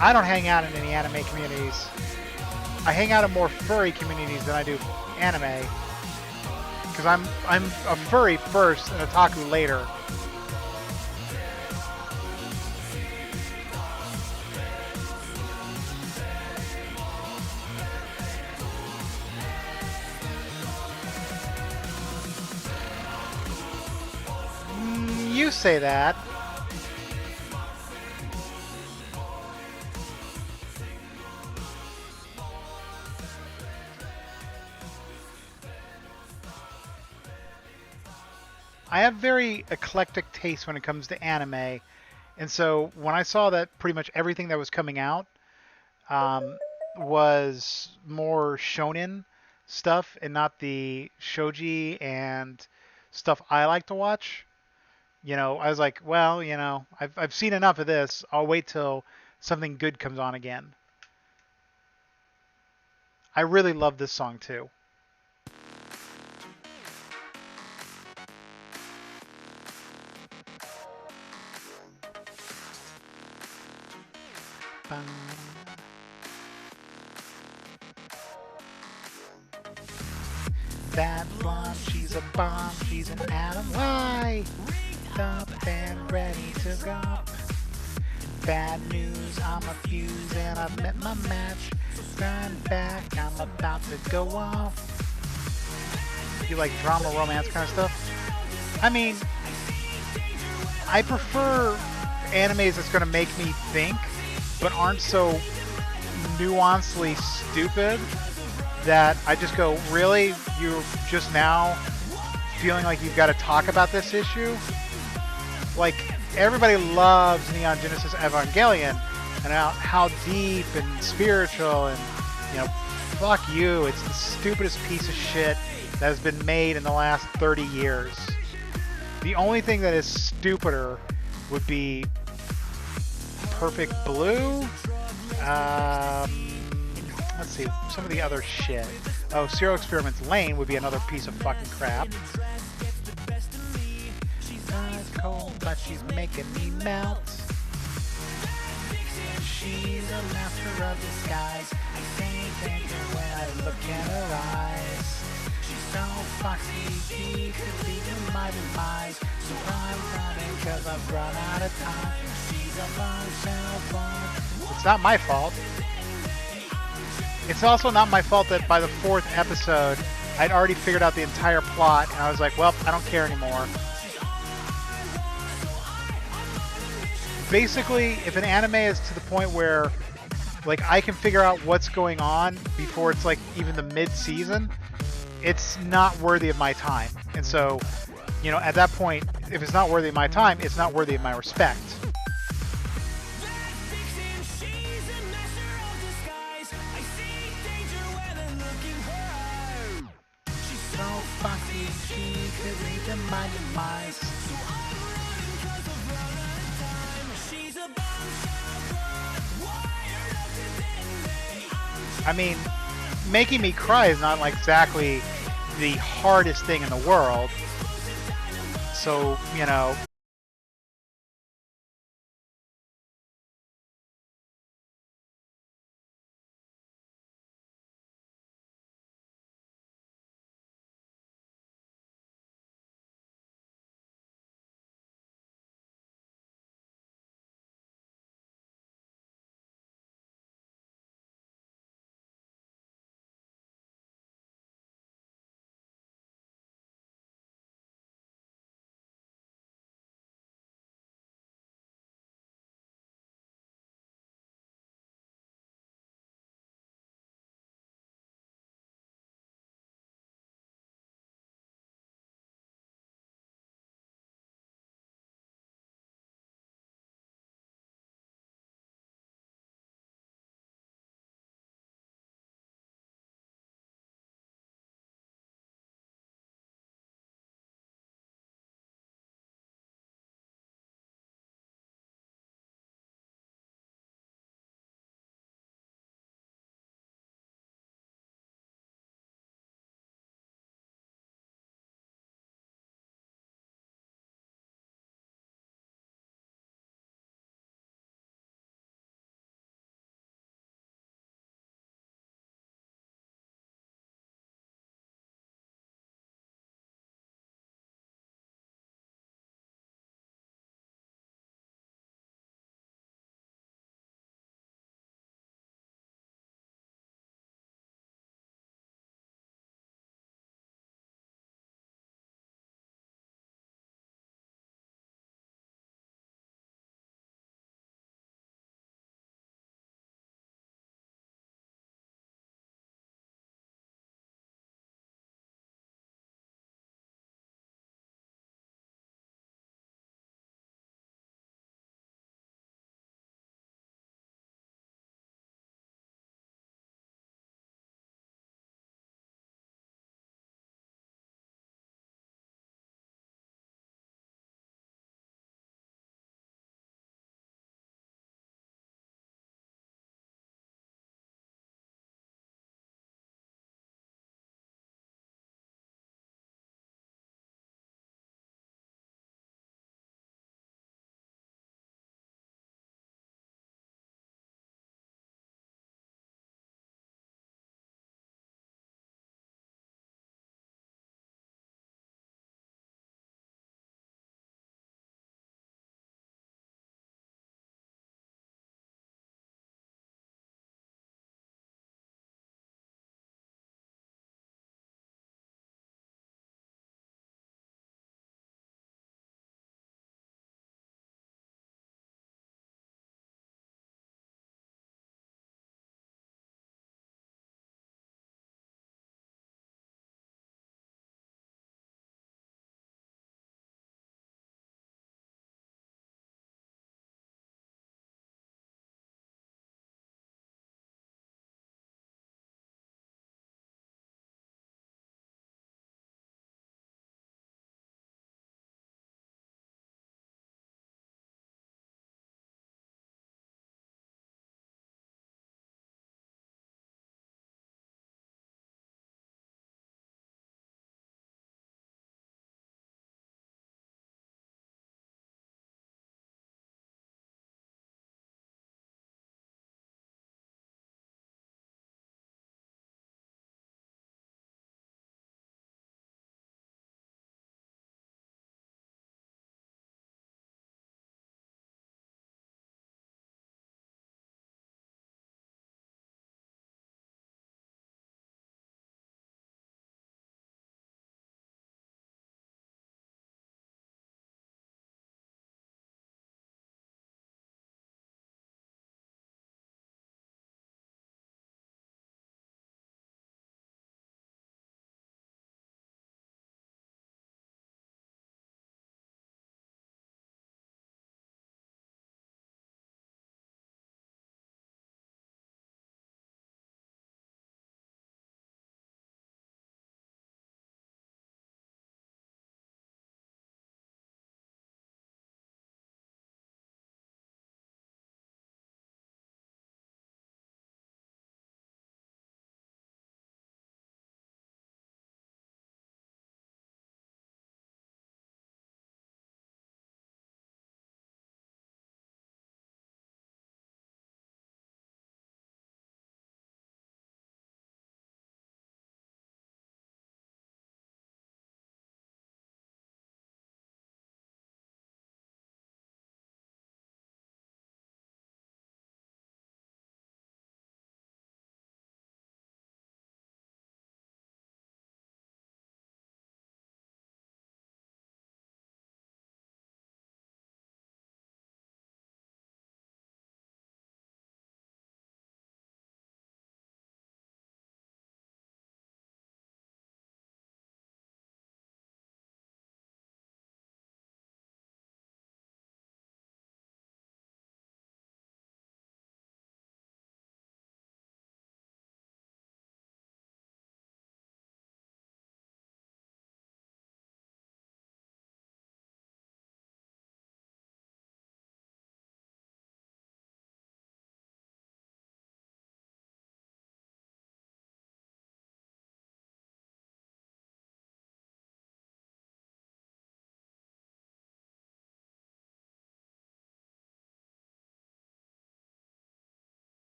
I don't hang out in any anime communities. I hang out in more furry communities than I do anime. Because I'm a furry first and otaku later. You say that. I have very eclectic taste when it comes to anime, and so when I saw that pretty much everything that was coming out was more shonen stuff and not the shoji and stuff I like to watch, you know, I was like, well, you know, I've seen enough of this. I'll wait till something good comes on again. I really love this song too. Bum. That blonde, she's a bomb, she's an atom. Why? Up and ready to go. Bad news, I'm a fuse and I've met my match. Run back, I'm about to go off. You like drama, romance kind of stuff? I mean, I prefer animes that's going to make me think, but aren't so nuancedly stupid that I just go, really? You're just now feeling like you've got to talk about this issue? Like, everybody loves Neon Genesis Evangelion and how deep and spiritual and, you know, fuck you. It's the stupidest piece of shit that has been made in the last 30 years. The only thing that is stupider would be Perfect Blue. Let's see, some of the other shit. Oh, Serial Experiments Lane would be another piece of fucking crap. She's ice cold, but she's making me melt. She's a master of disguise. I see danger when I look in her eyes. She's so foxy, she could be in my demise. So I'm running cause I've run out of time. She's a cell phone. It's not my fault. It's also not my fault that by the 4th episode, I'd already figured out the entire plot, and I was like, well, I don't care anymore. Basically, if an anime is to the point where, like, I can figure out what's going on before it's, like, even the mid-season, it's not worthy of my time. And so, you know, at that point, if it's not worthy of my time, it's not worthy of my respect. So foxy, she could lead to my demise. I mean, making me cry is not like exactly the hardest thing in the world. So, you know,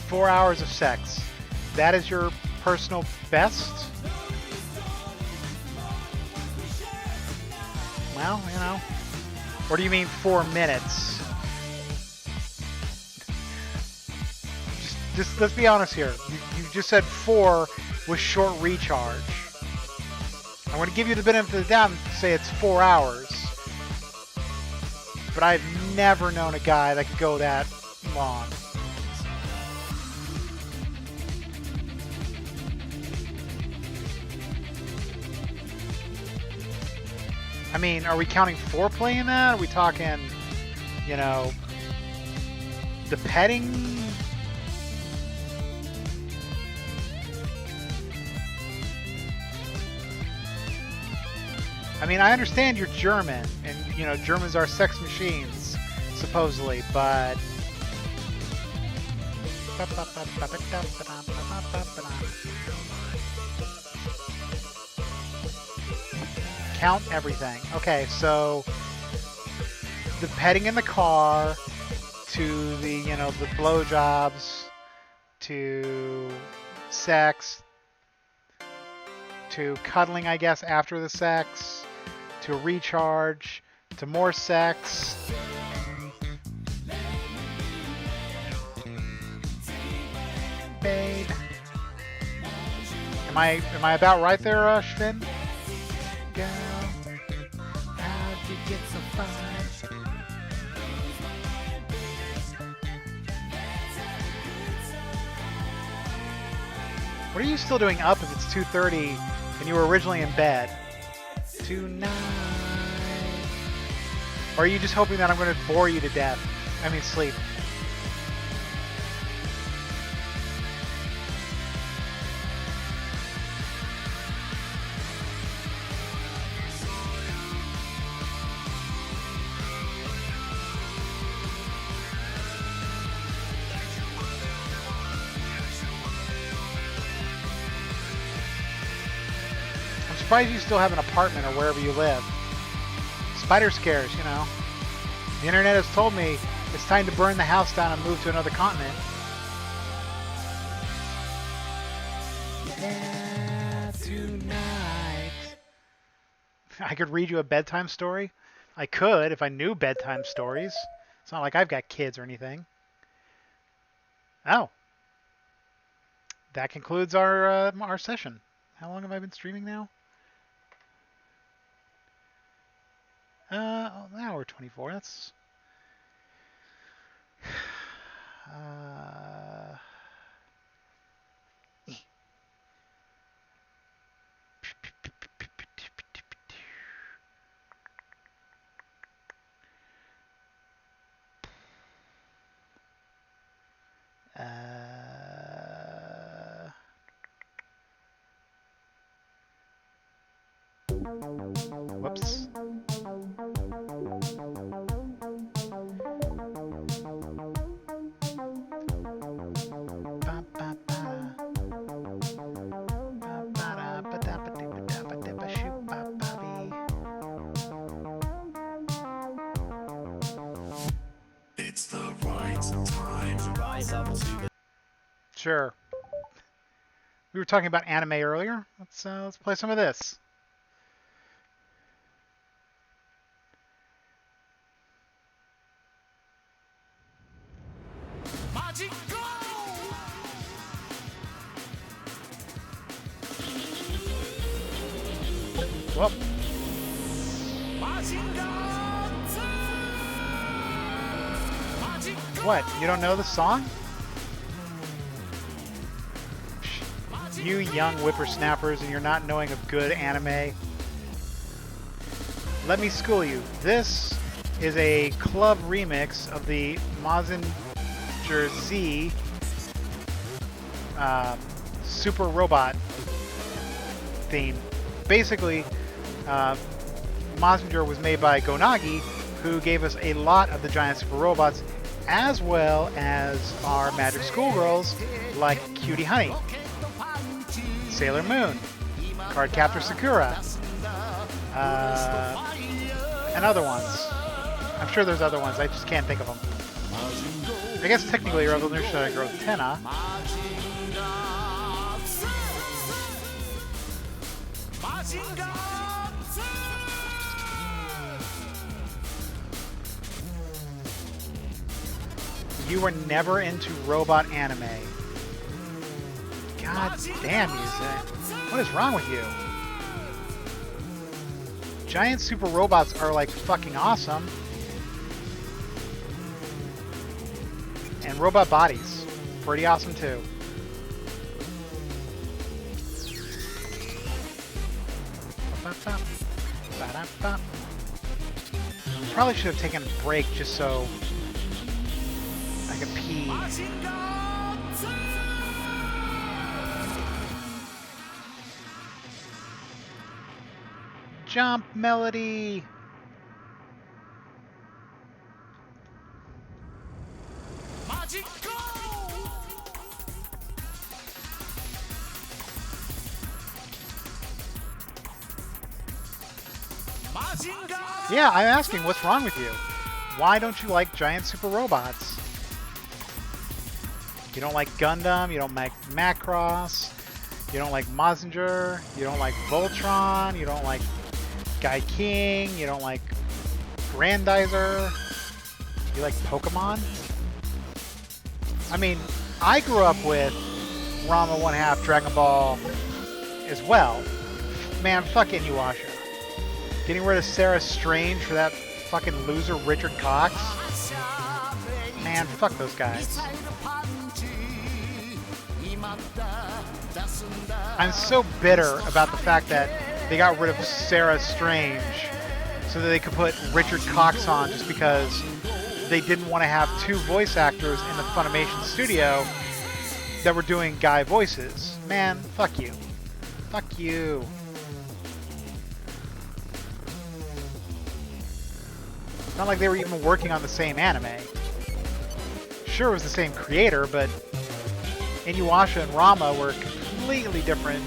4 hours of sex. That is your personal best? Well, you know. Or do you mean 4 minutes? Just let's be honest here. You just said 4 with short recharge. I'm going to give you the benefit of the doubt and say it's 4 hours. But I've never known a guy that could go that long. I mean, are we counting foreplay in that? Are we talking, you know, the petting? I mean, I understand you're German, and, you know, Germans are sex machines, supposedly, but... Count everything. Okay, so the petting in the car, to the, you know, the blowjobs, to sex, to cuddling, I guess, after the sex, to recharge, to more sex. Babe. Am I about right there, Shvin? Girl, how'd you get so fine? What are you still doing up if it's 2:30 and you were originally in bed? Tonight. Or are you just hoping that I'm going to bore you to death? I mean, sleep. I'm surprised you still have an apartment or wherever you live. Spider scares, you know. The internet has told me it's time to burn the house down and move to another continent. Yeah, tonight. I could read you a bedtime story. I could if I knew bedtime stories. It's not like I've got kids or anything. Oh. That concludes our session. How long have I been streaming now? An hour 24. That's whoops. It's the right time to rise up to the... Sure. We were talking about anime earlier. Let's play some of this. Whoop. What? You don't know the song? You young whippersnappers, and you're not knowing of good anime. Let me school you. This is a club remix of the Mazinger Z Super Robot theme. Basically, Mazinger was made by Gonagi, who gave us a lot of the giant super robots, as well as our magic schoolgirls like Cutie Honey, Sailor Moon, Cardcaptor Sakura, and other ones. I'm sure there's other ones, I just can't think of them. I guess technically Revolutionary Girl Tenna. You were never into robot anime. God damn you, Zach. What is wrong with you? Giant super robots are like fucking awesome. And robot bodies. Pretty awesome too. Probably should have taken a break just so I could pee. Jump melody. Yeah, I'm asking, what's wrong with you? Why don't you like giant super robots? You don't like Gundam, you don't like Macross, you don't like Mazinger, you don't like Voltron, you don't like Guy King, you don't like Grandizer, you like Pokemon? I mean, I grew up with Ranma 1/2 Dragon Ball as well. Man, fuck Inuyasha. Getting rid of Sarah Strange for that fucking loser Richard Cox? Man, fuck those guys. I'm so bitter about the fact that they got rid of Sarah Strange so that they could put Richard Cox on just because they didn't want to have two voice actors in the Funimation studio that were doing guy voices. Man, fuck you. Fuck you. Not like they were even working on the same anime. Sure, it was the same creator, but Inuyasha and Ranma were completely different.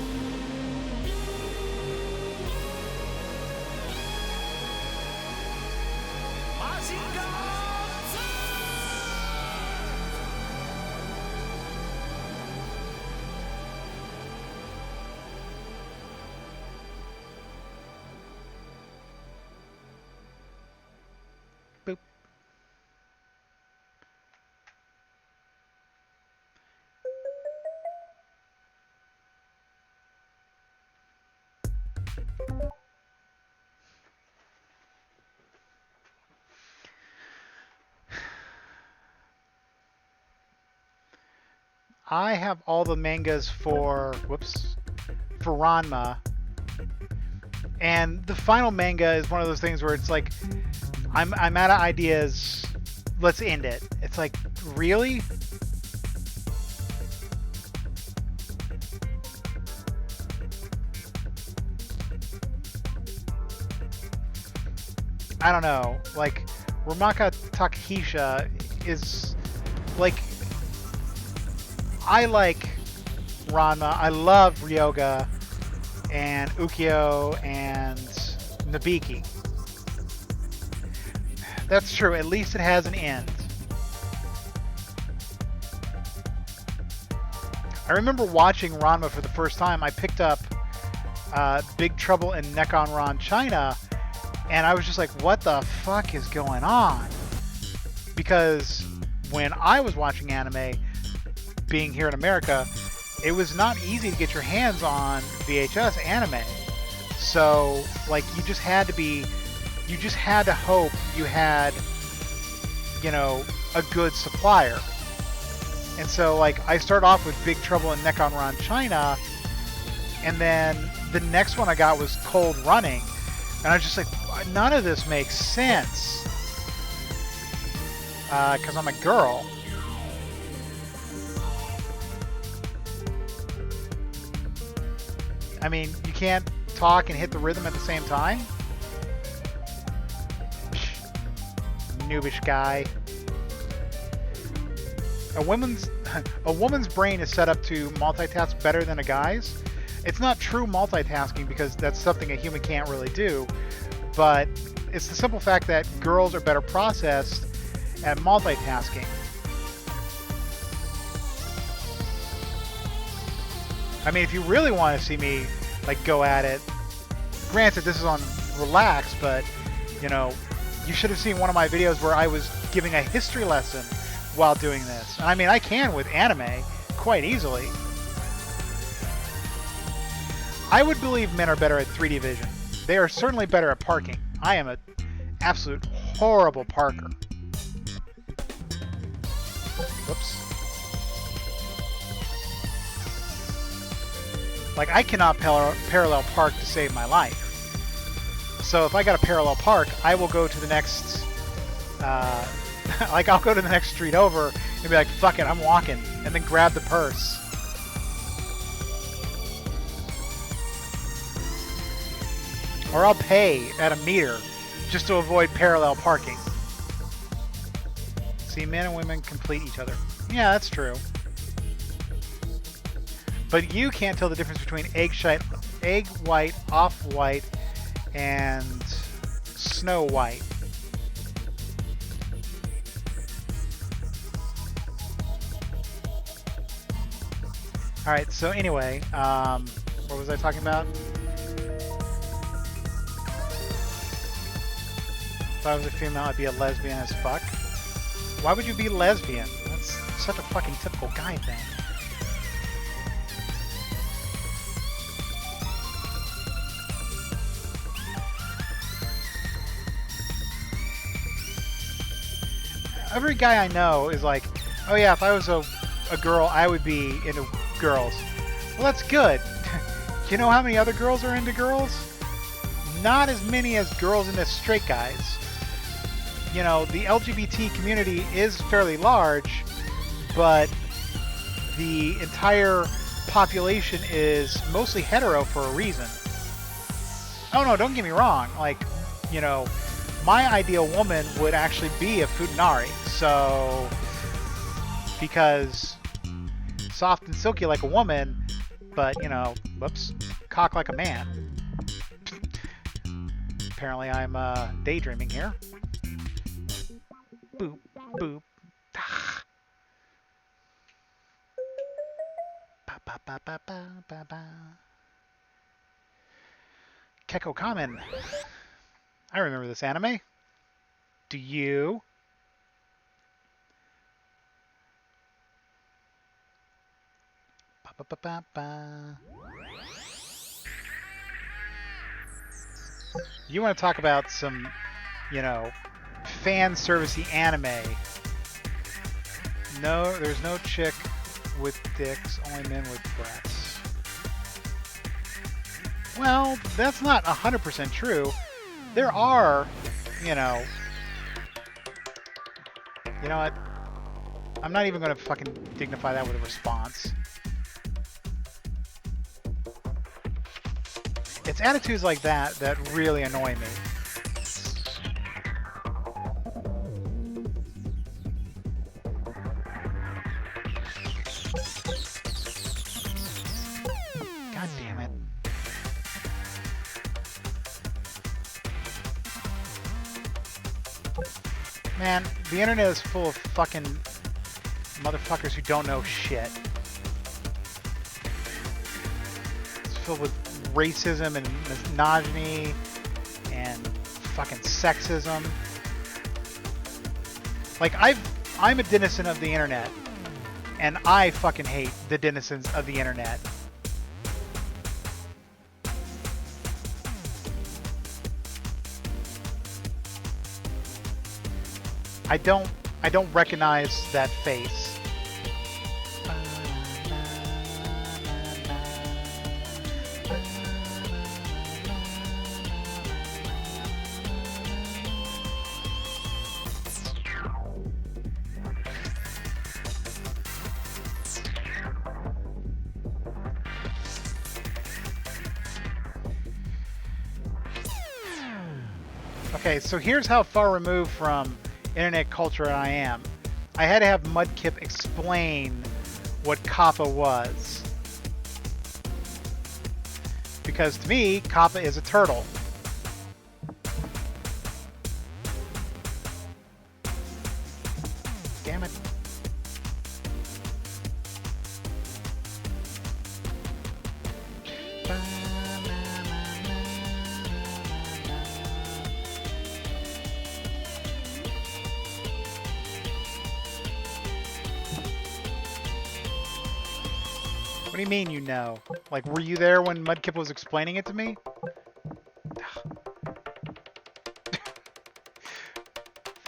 Boop. I have all the mangas for Ranma, and the final manga is one of those things where it's like, I'm out of ideas, let's end it. It's like, really? I don't know, like, Rumaka Takahisha is, like, I like Ranma, I love Ryoga, and Ukyo, and Nabiki. That's true, at least it has an end. I remember watching Ranma for the first time. I picked up Big Trouble in Nekonran China, and I was just like, what the fuck is going on? Because when I was watching anime, being here in America, it was not easy to get your hands on VHS anime. So, like, you just had to hope you had, you know, a good supplier. And so, like, I started off with Big Trouble in Nekonran China, and then the next one I got was Cold Running. And I was just like, none of this makes sense. Because I'm a girl. I mean, you can't talk and hit the rhythm at the same time? Noobish guy. A woman's brain is set up to multitask better than a guy's. It's not true multitasking because that's something a human can't really do, but it's the simple fact that girls are better processed at multitasking. I mean, if you really want to see me like go at it, granted this is on relax, but you know, you should have seen one of my videos where I was giving a history lesson while doing this. I mean, I can with anime quite easily. I would believe men are better at 3D vision. They are certainly better at parking. I am an absolute horrible parker. Whoops. Like, I cannot parallel park to save my life. So if I got a parallel park, I will go to the next, like, I'll go to the next street over and be like, fuck it, I'm walking, and then grab the purse. Or I'll pay at a meter just to avoid parallel parking. See, men and women complete each other. Yeah, that's true. But you can't tell the difference between egg white, off-white, and snow white. Alright, so anyway, what was I talking about? If I was a female, I'd be a lesbian as fuck. Why would you be lesbian? That's such a fucking typical guy thing. Every guy I know is like, oh yeah, if I was a girl, I would be into girls. Well, that's good. You know how many other girls are into girls? Not as many as girls into straight guys. You know, the LGBT community is fairly large, but the entire population is mostly hetero for a reason. Oh no, don't get me wrong. Like, you know, my ideal woman would actually be a Futanari. So, because soft and silky like a woman, but, you know, whoops, cock like a man. Apparently I'm daydreaming here. Boop, boop. Ba, ba, ba, ba, ba, ba, ba. Keko Kamen. I remember this anime. Do you? Ba, ba, ba, ba, ba. You want to talk about some, you know, fan servicey anime? No, there's no chick with dicks, only men with breasts. Well, that's not 100% true. There are, you know what? I'm not even going to fucking dignify that with a response. It's attitudes like that that really annoy me. God damn it. Man, the internet is full of fucking motherfuckers who don't know shit. It's filled with racism and misogyny and fucking sexism. Like, I'm a denizen of the internet, and I fucking hate the denizens of the internet. I don't recognize that face. Okay, so here's how far removed from internet culture I am. I had to have Mudkip explain what Kappa was. Because to me, Kappa is a turtle. Damn it. What do you mean you know? Like, were you there when Mudkip was explaining it to me?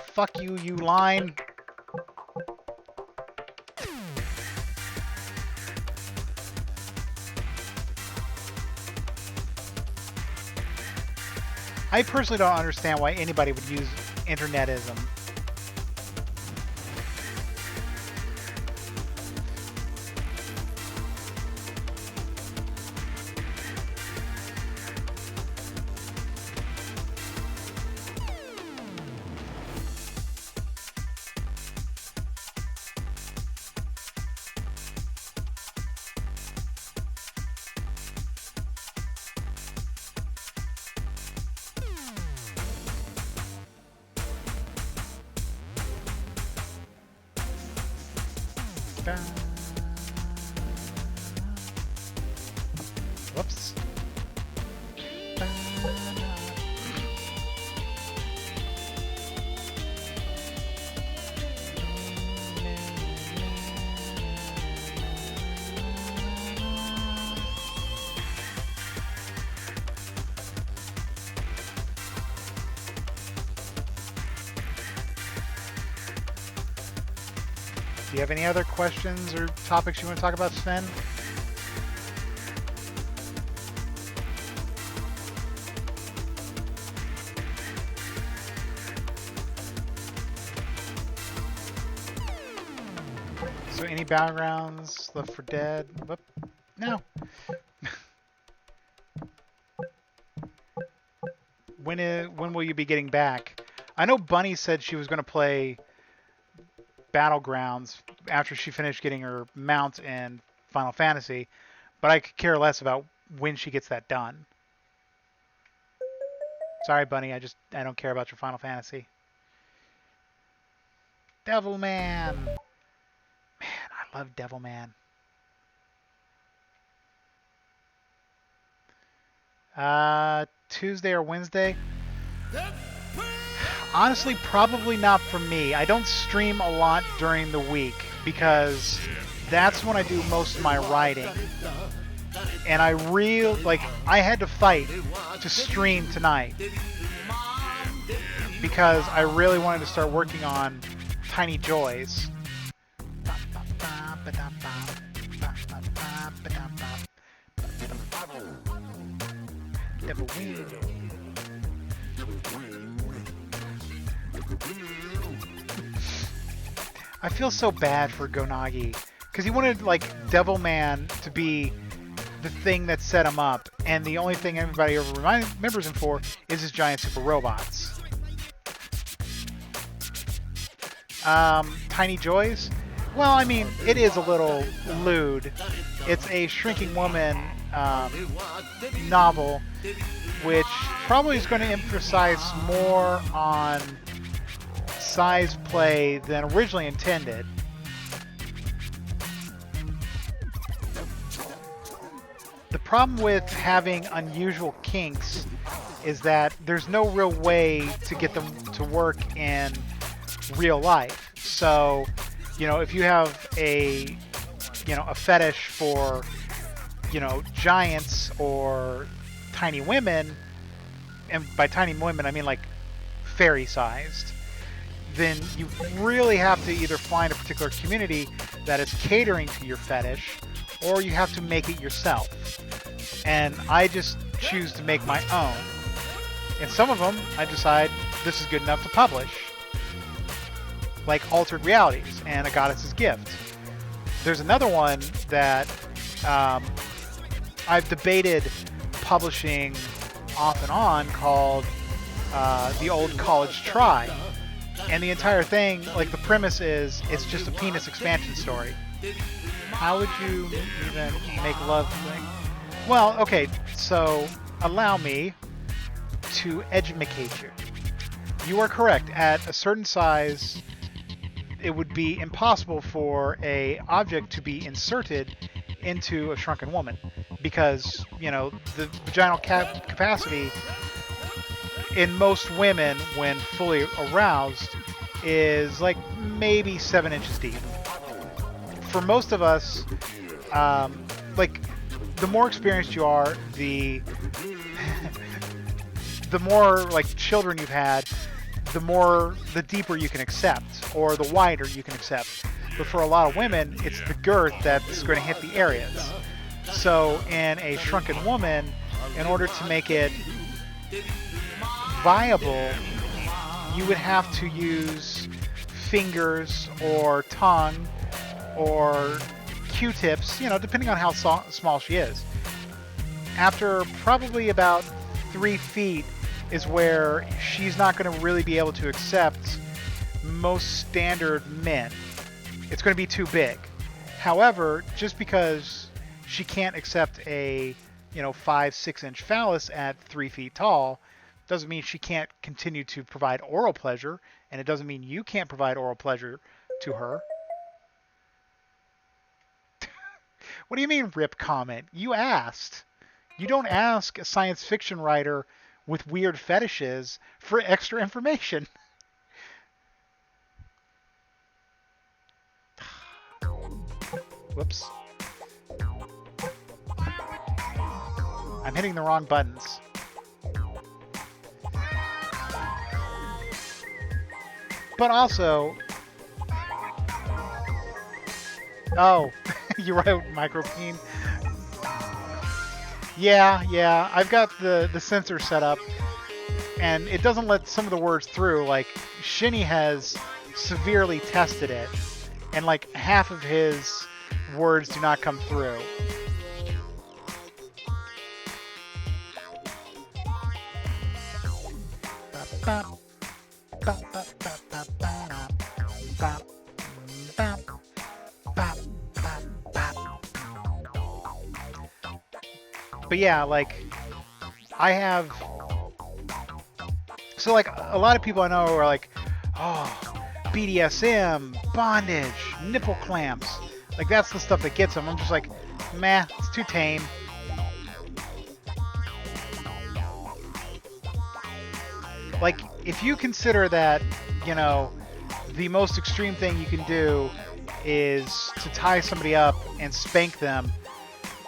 Fuck you, you line. I personally don't understand why anybody would use internetism. Whoops. Do you have any other questions or topics you want to talk about, Sven? So any battlegrounds, Left 4 Dead? Whoop. No. When will you be getting back? I know Bunny said she was going to play Battlegrounds after she finished getting her mount in Final Fantasy, but I could care less about when she gets that done. Sorry, Bunny, I don't care about your Final Fantasy. Devilman! Man, I love Devilman. Tuesday or Wednesday? Honestly, probably not for me. I don't stream a lot during the week because that's when I do most of my writing. And I had to fight to stream tonight because I really wanted to start working on Tiny Joys. I feel so bad for Gonagi because he wanted like Devilman to be the thing that set him up, and the only thing everybody ever remembers him for is his giant super robots. Tiny Joys? Well, I mean, it is a little lewd. It's a Shrinking Woman novel, which probably is going to emphasize more on size play than originally intended. The problem with having unusual kinks is that there's no real way to get them to work in real life. So, if you have a fetish for, giants or tiny women, and by tiny women I mean like fairy-sized, then you really have to either find a particular community that is catering to your fetish, or you have to make it yourself. And I just choose to make my own. And some of them, I decide this is good enough to publish. Like Altered Realities and A Goddess's Gift. There's another one that I've debated publishing off and on called The Old College Try. And the entire thing, like the premise is, it's just a penis expansion story. How would you even make love thing? Well, okay, so allow me to educate you. You are correct. At a certain size, it would be impossible for a object to be inserted into a shrunken woman because, the vaginal capacity in most women, when fully aroused, is like maybe 7 inches deep. For most of us, like, the more experienced you are, the the more like children you've had, the deeper you can accept, or the wider you can accept. But for a lot of women, it's the girth that's going to hit the areas. So in a shrunken woman, in order to make it viable, you would have to use fingers or tongue or Q-tips, you know, depending on how small she is. After probably about 3 feet is where she's not going to really be able to accept most standard men. It's going to be too big. However, just because she can't accept a, 5-6 inch phallus at 3 feet tall, doesn't mean she can't continue to provide oral pleasure, and it doesn't mean you can't provide oral pleasure to her. What do you mean, rip comment? You asked. You don't ask a science fiction writer with weird fetishes for extra information. Whoops. I'm hitting the wrong buttons. But also... Oh, you're right, Micropene. Yeah, I've got the sensor set up, and it doesn't let some of the words through. Like, Shinny has severely tested it, and like half of his words do not come through. But yeah, like, I have... So, like, a lot of people I know are like, oh, BDSM, bondage, nipple clamps. Like, that's the stuff that gets them. I'm just like, meh, it's too tame. Like, if you consider that, the most extreme thing you can do is to tie somebody up and spank them,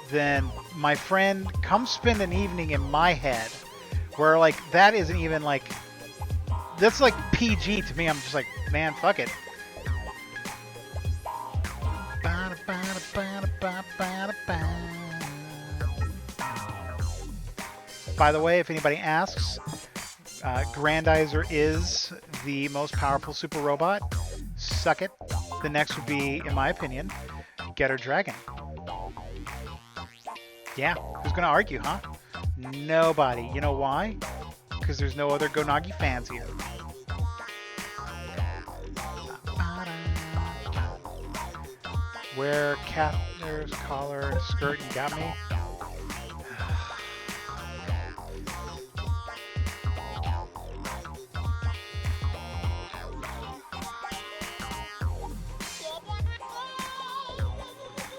then, my friend, come spend an evening in my head where, like, that isn't even, like, that's, like, PG to me. I'm just like, man, fuck it. By the way, if anybody asks, Grandizer is the most powerful super robot. Suck it. The next would be, in my opinion, Getter Dragon. Yeah, who's gonna argue, huh? Nobody. You know why? Because there's no other Gonagi fans here. Wear Catner's collar, skirt, and got me.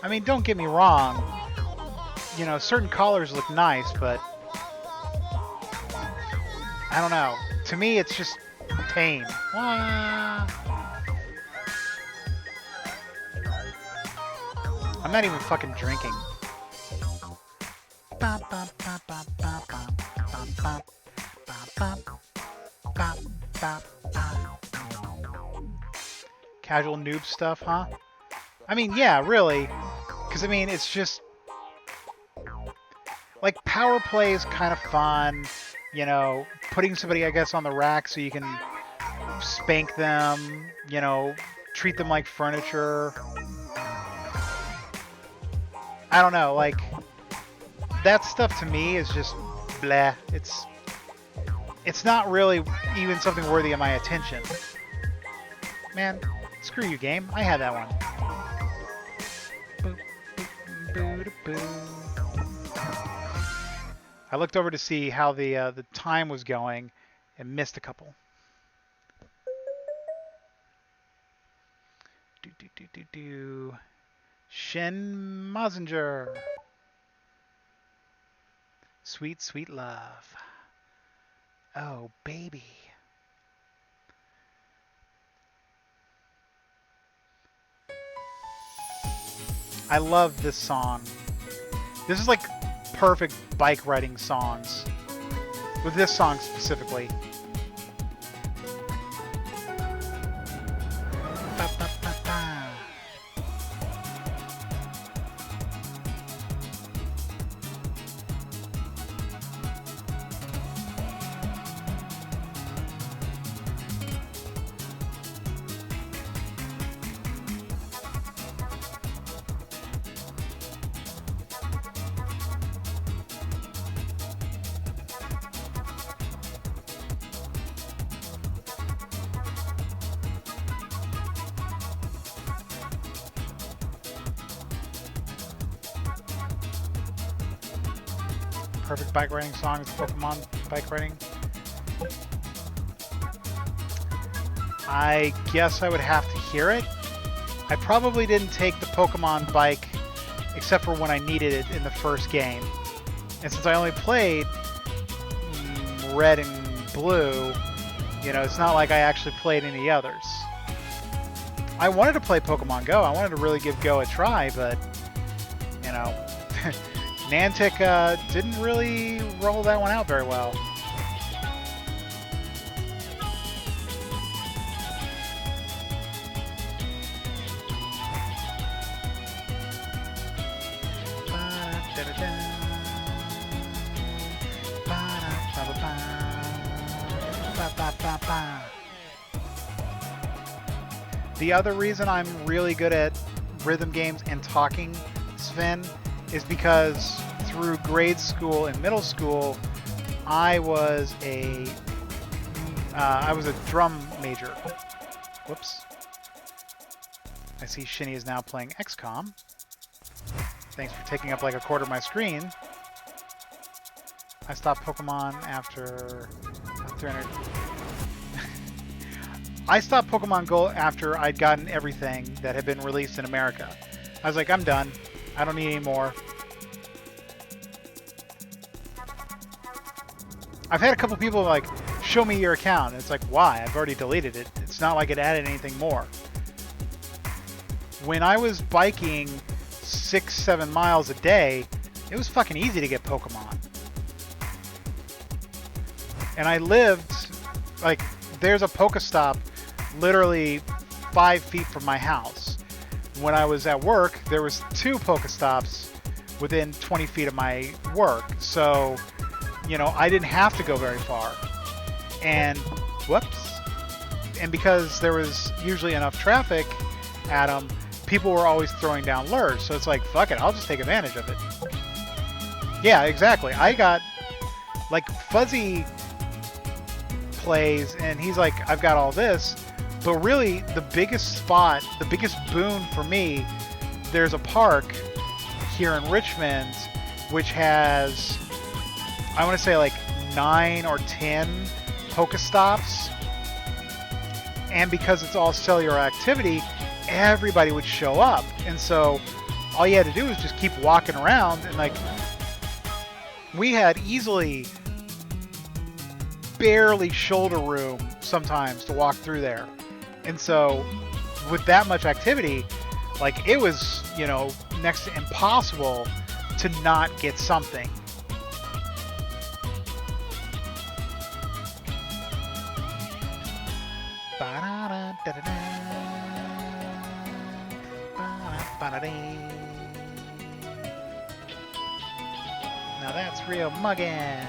I mean, don't get me wrong. Certain collars look nice, but I don't know. To me, it's just tame. I'm not even fucking drinking. Casual noob stuff, huh? I mean, yeah, really. Because, I mean, it's just... Like, power play is kind of fun. Putting somebody, I guess, on the rack so you can spank them. Treat them like furniture. I don't know, like... That stuff to me is just... Blah. It's not really even something worthy of my attention. Man, screw you, game. I had that one. I looked over to see how the time was going and missed a couple. Shen Mazinger. Sweet, sweet love. Oh, baby. I love this song. This is like perfect bike riding songs. With this song specifically. Ba, ba, ba, ba. Perfect bike riding song is Pokemon bike riding. I guess I would have to hear it. I probably didn't take the Pokemon bike except for when I needed it in the first game. And since I only played Red and Blue, you know, it's not like I actually played any others. I wanted to play Pokemon Go. I wanted to really give Go a try, but, you know, Niantic didn't really roll that one out very well. The other reason I'm really good at rhythm games and talking, Sven, is because through grade school and middle school, I was a drum major. Whoops. I see Shinny is now playing XCOM. Thanks for taking up like a quarter of my screen. I stopped Pokemon after 300. I stopped Pokemon Go after I'd gotten everything that had been released in America. I was like, I'm done. I don't need any more. I've had a couple people like, show me your account. And it's like, why? I've already deleted it. It's not like it added anything more. When I was biking 6-7 miles a day, it was fucking easy to get Pokemon. And I lived, like, there's a Pokestop literally 5 feet from my house. When I was at work, there was 2 Pokestops within 20 feet of my work. So, you know, I didn't have to go very far. And, whoops. And because there was usually enough traffic at them, people were always throwing down lures. So it's like, fuck it, I'll just take advantage of it. Yeah, exactly. I got, like, Fuzzy plays, and he's like, I've got all this. But really, the biggest spot, the biggest boon for me, there's a park here in Richmond, which has, I want to say like 9 or 10 Pokestops. And because it's all cellular activity, everybody would show up. And so all you had to do was just keep walking around, and like, we had easily barely shoulder room sometimes to walk through there. And so with that much activity, like, it was, you know, next to impossible to not get something. Now that's real muggin'.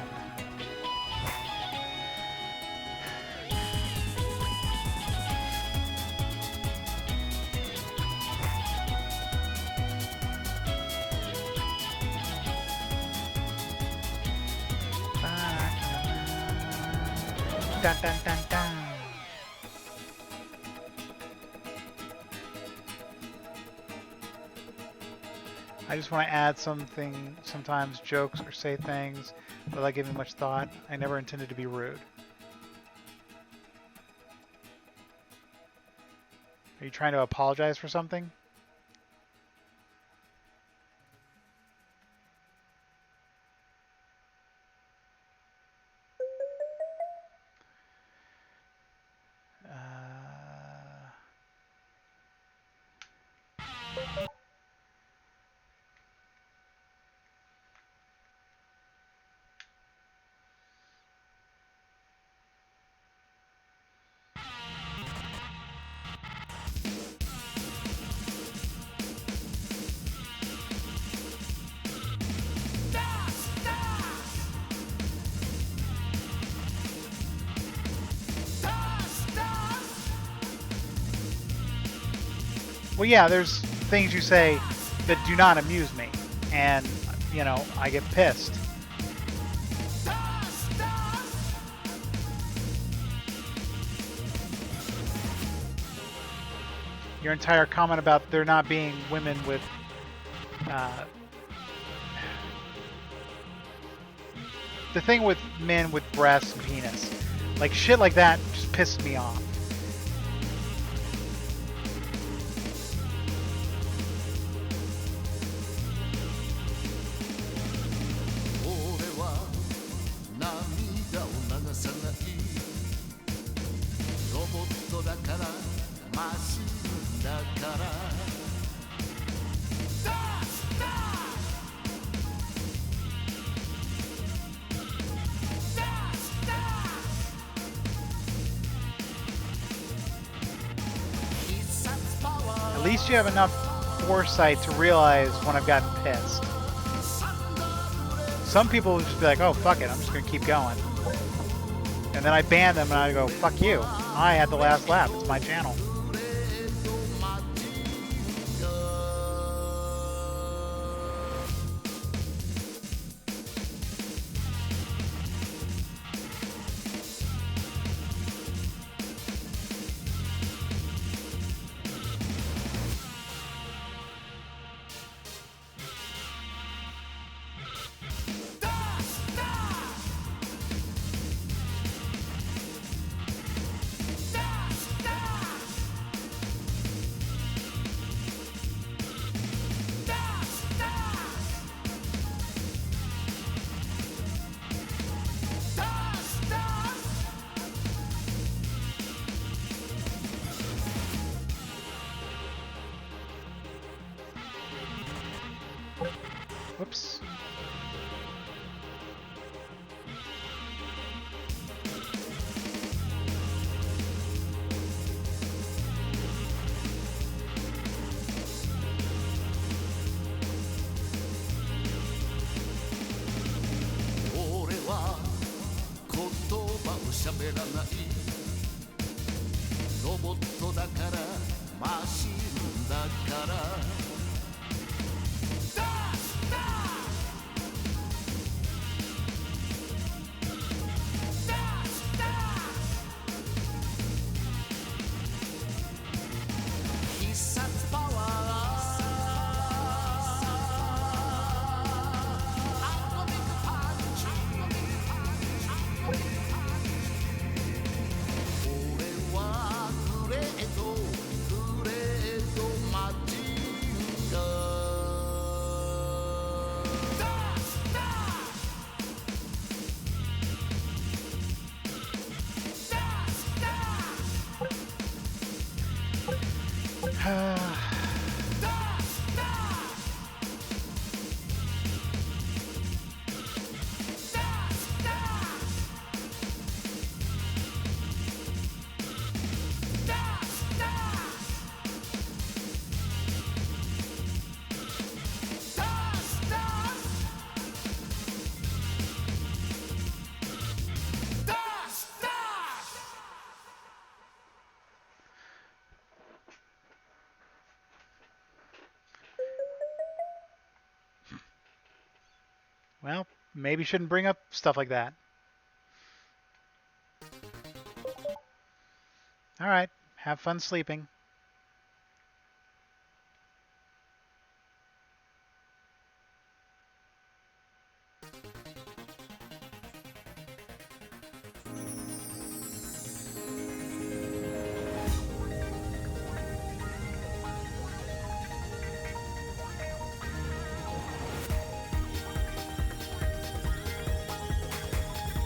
Dun, dun, dun, dun. I just want to add something, sometimes jokes or say things without giving much thought. I never intended to be rude. Are you trying to apologize for something? Well, yeah, there's things you say that do not amuse me, and you know, I get pissed. Your entire comment about there not being women with the thing with men with breasts and penis, like shit like that just pisses me off. At least you have enough foresight to realize when I've gotten pissed. Some people will just be like, oh, fuck it, I'm just going to keep going. And then I ban them and I go, fuck you. I had the last laugh. It's my channel. Whoops. Well, maybe shouldn't bring up stuff like that. All right, have fun sleeping.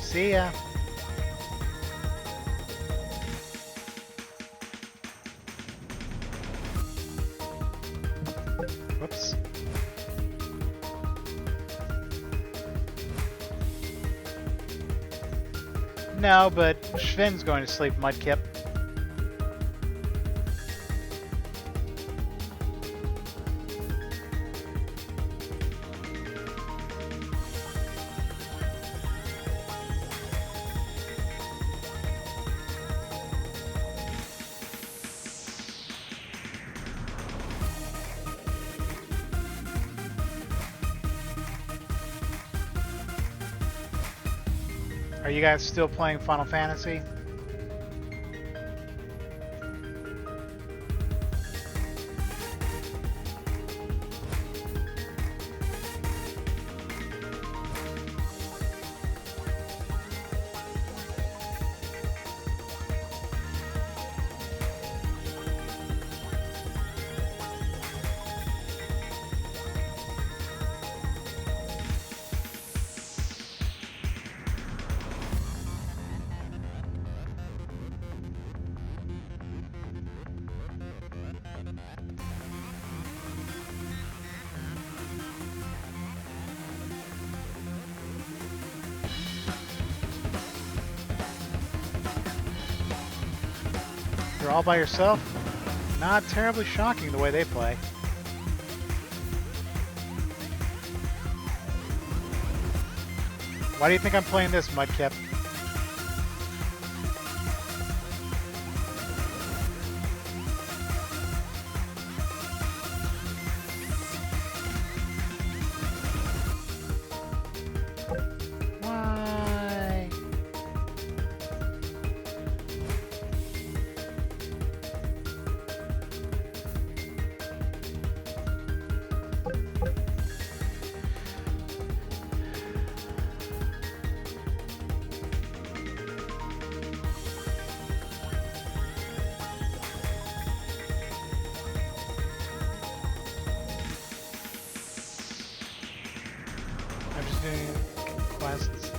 See ya. Whoops. No, but Schvin's going to sleep, Mudkip. Are you guys still playing Final Fantasy? You're all by yourself? Not terribly shocking the way they play. Why do you think I'm playing this, Mudkip? Why? I'm just doing quests.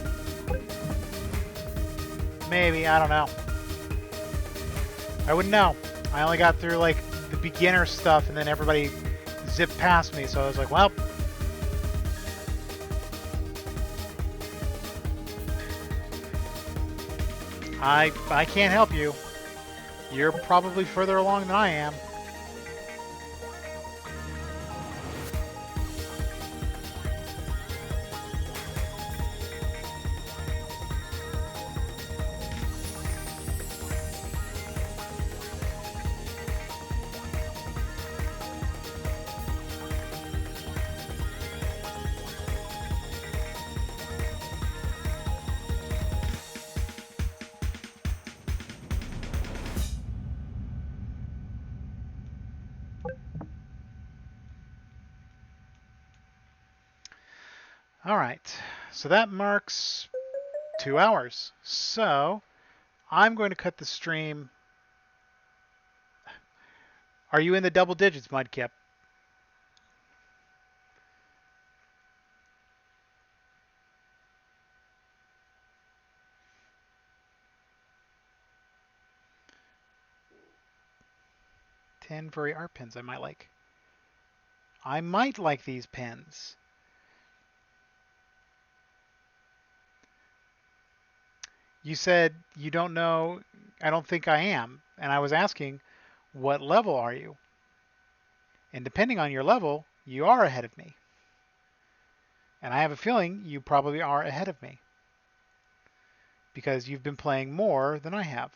Maybe, I don't know. I wouldn't know. I only got through like the beginner stuff and then everybody zipped past me, so I was like, well. I can't help you. You're probably further along than I am. All right, so that marks 2 hours. So I'm going to cut the stream. Are you in the double digits, Mudkip? Ten furry art pens I might like. I might like these pens. You said you don't know. I don't think I am. And I was asking, what level are you? And depending on your level, you are ahead of me. And I have a feeling you probably are ahead of me. Because you've been playing more than I have.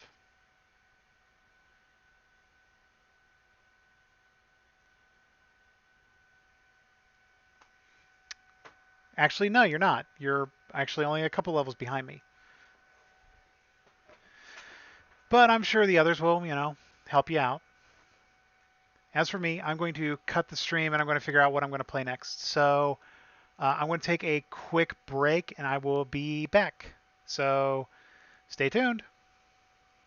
Actually, no, you're not. You're actually only a couple levels behind me. But I'm sure the others will, help you out. As for me, I'm going to cut the stream and I'm going to figure out what I'm going to play next. So I'm going to take a quick break and I will be back. So stay tuned.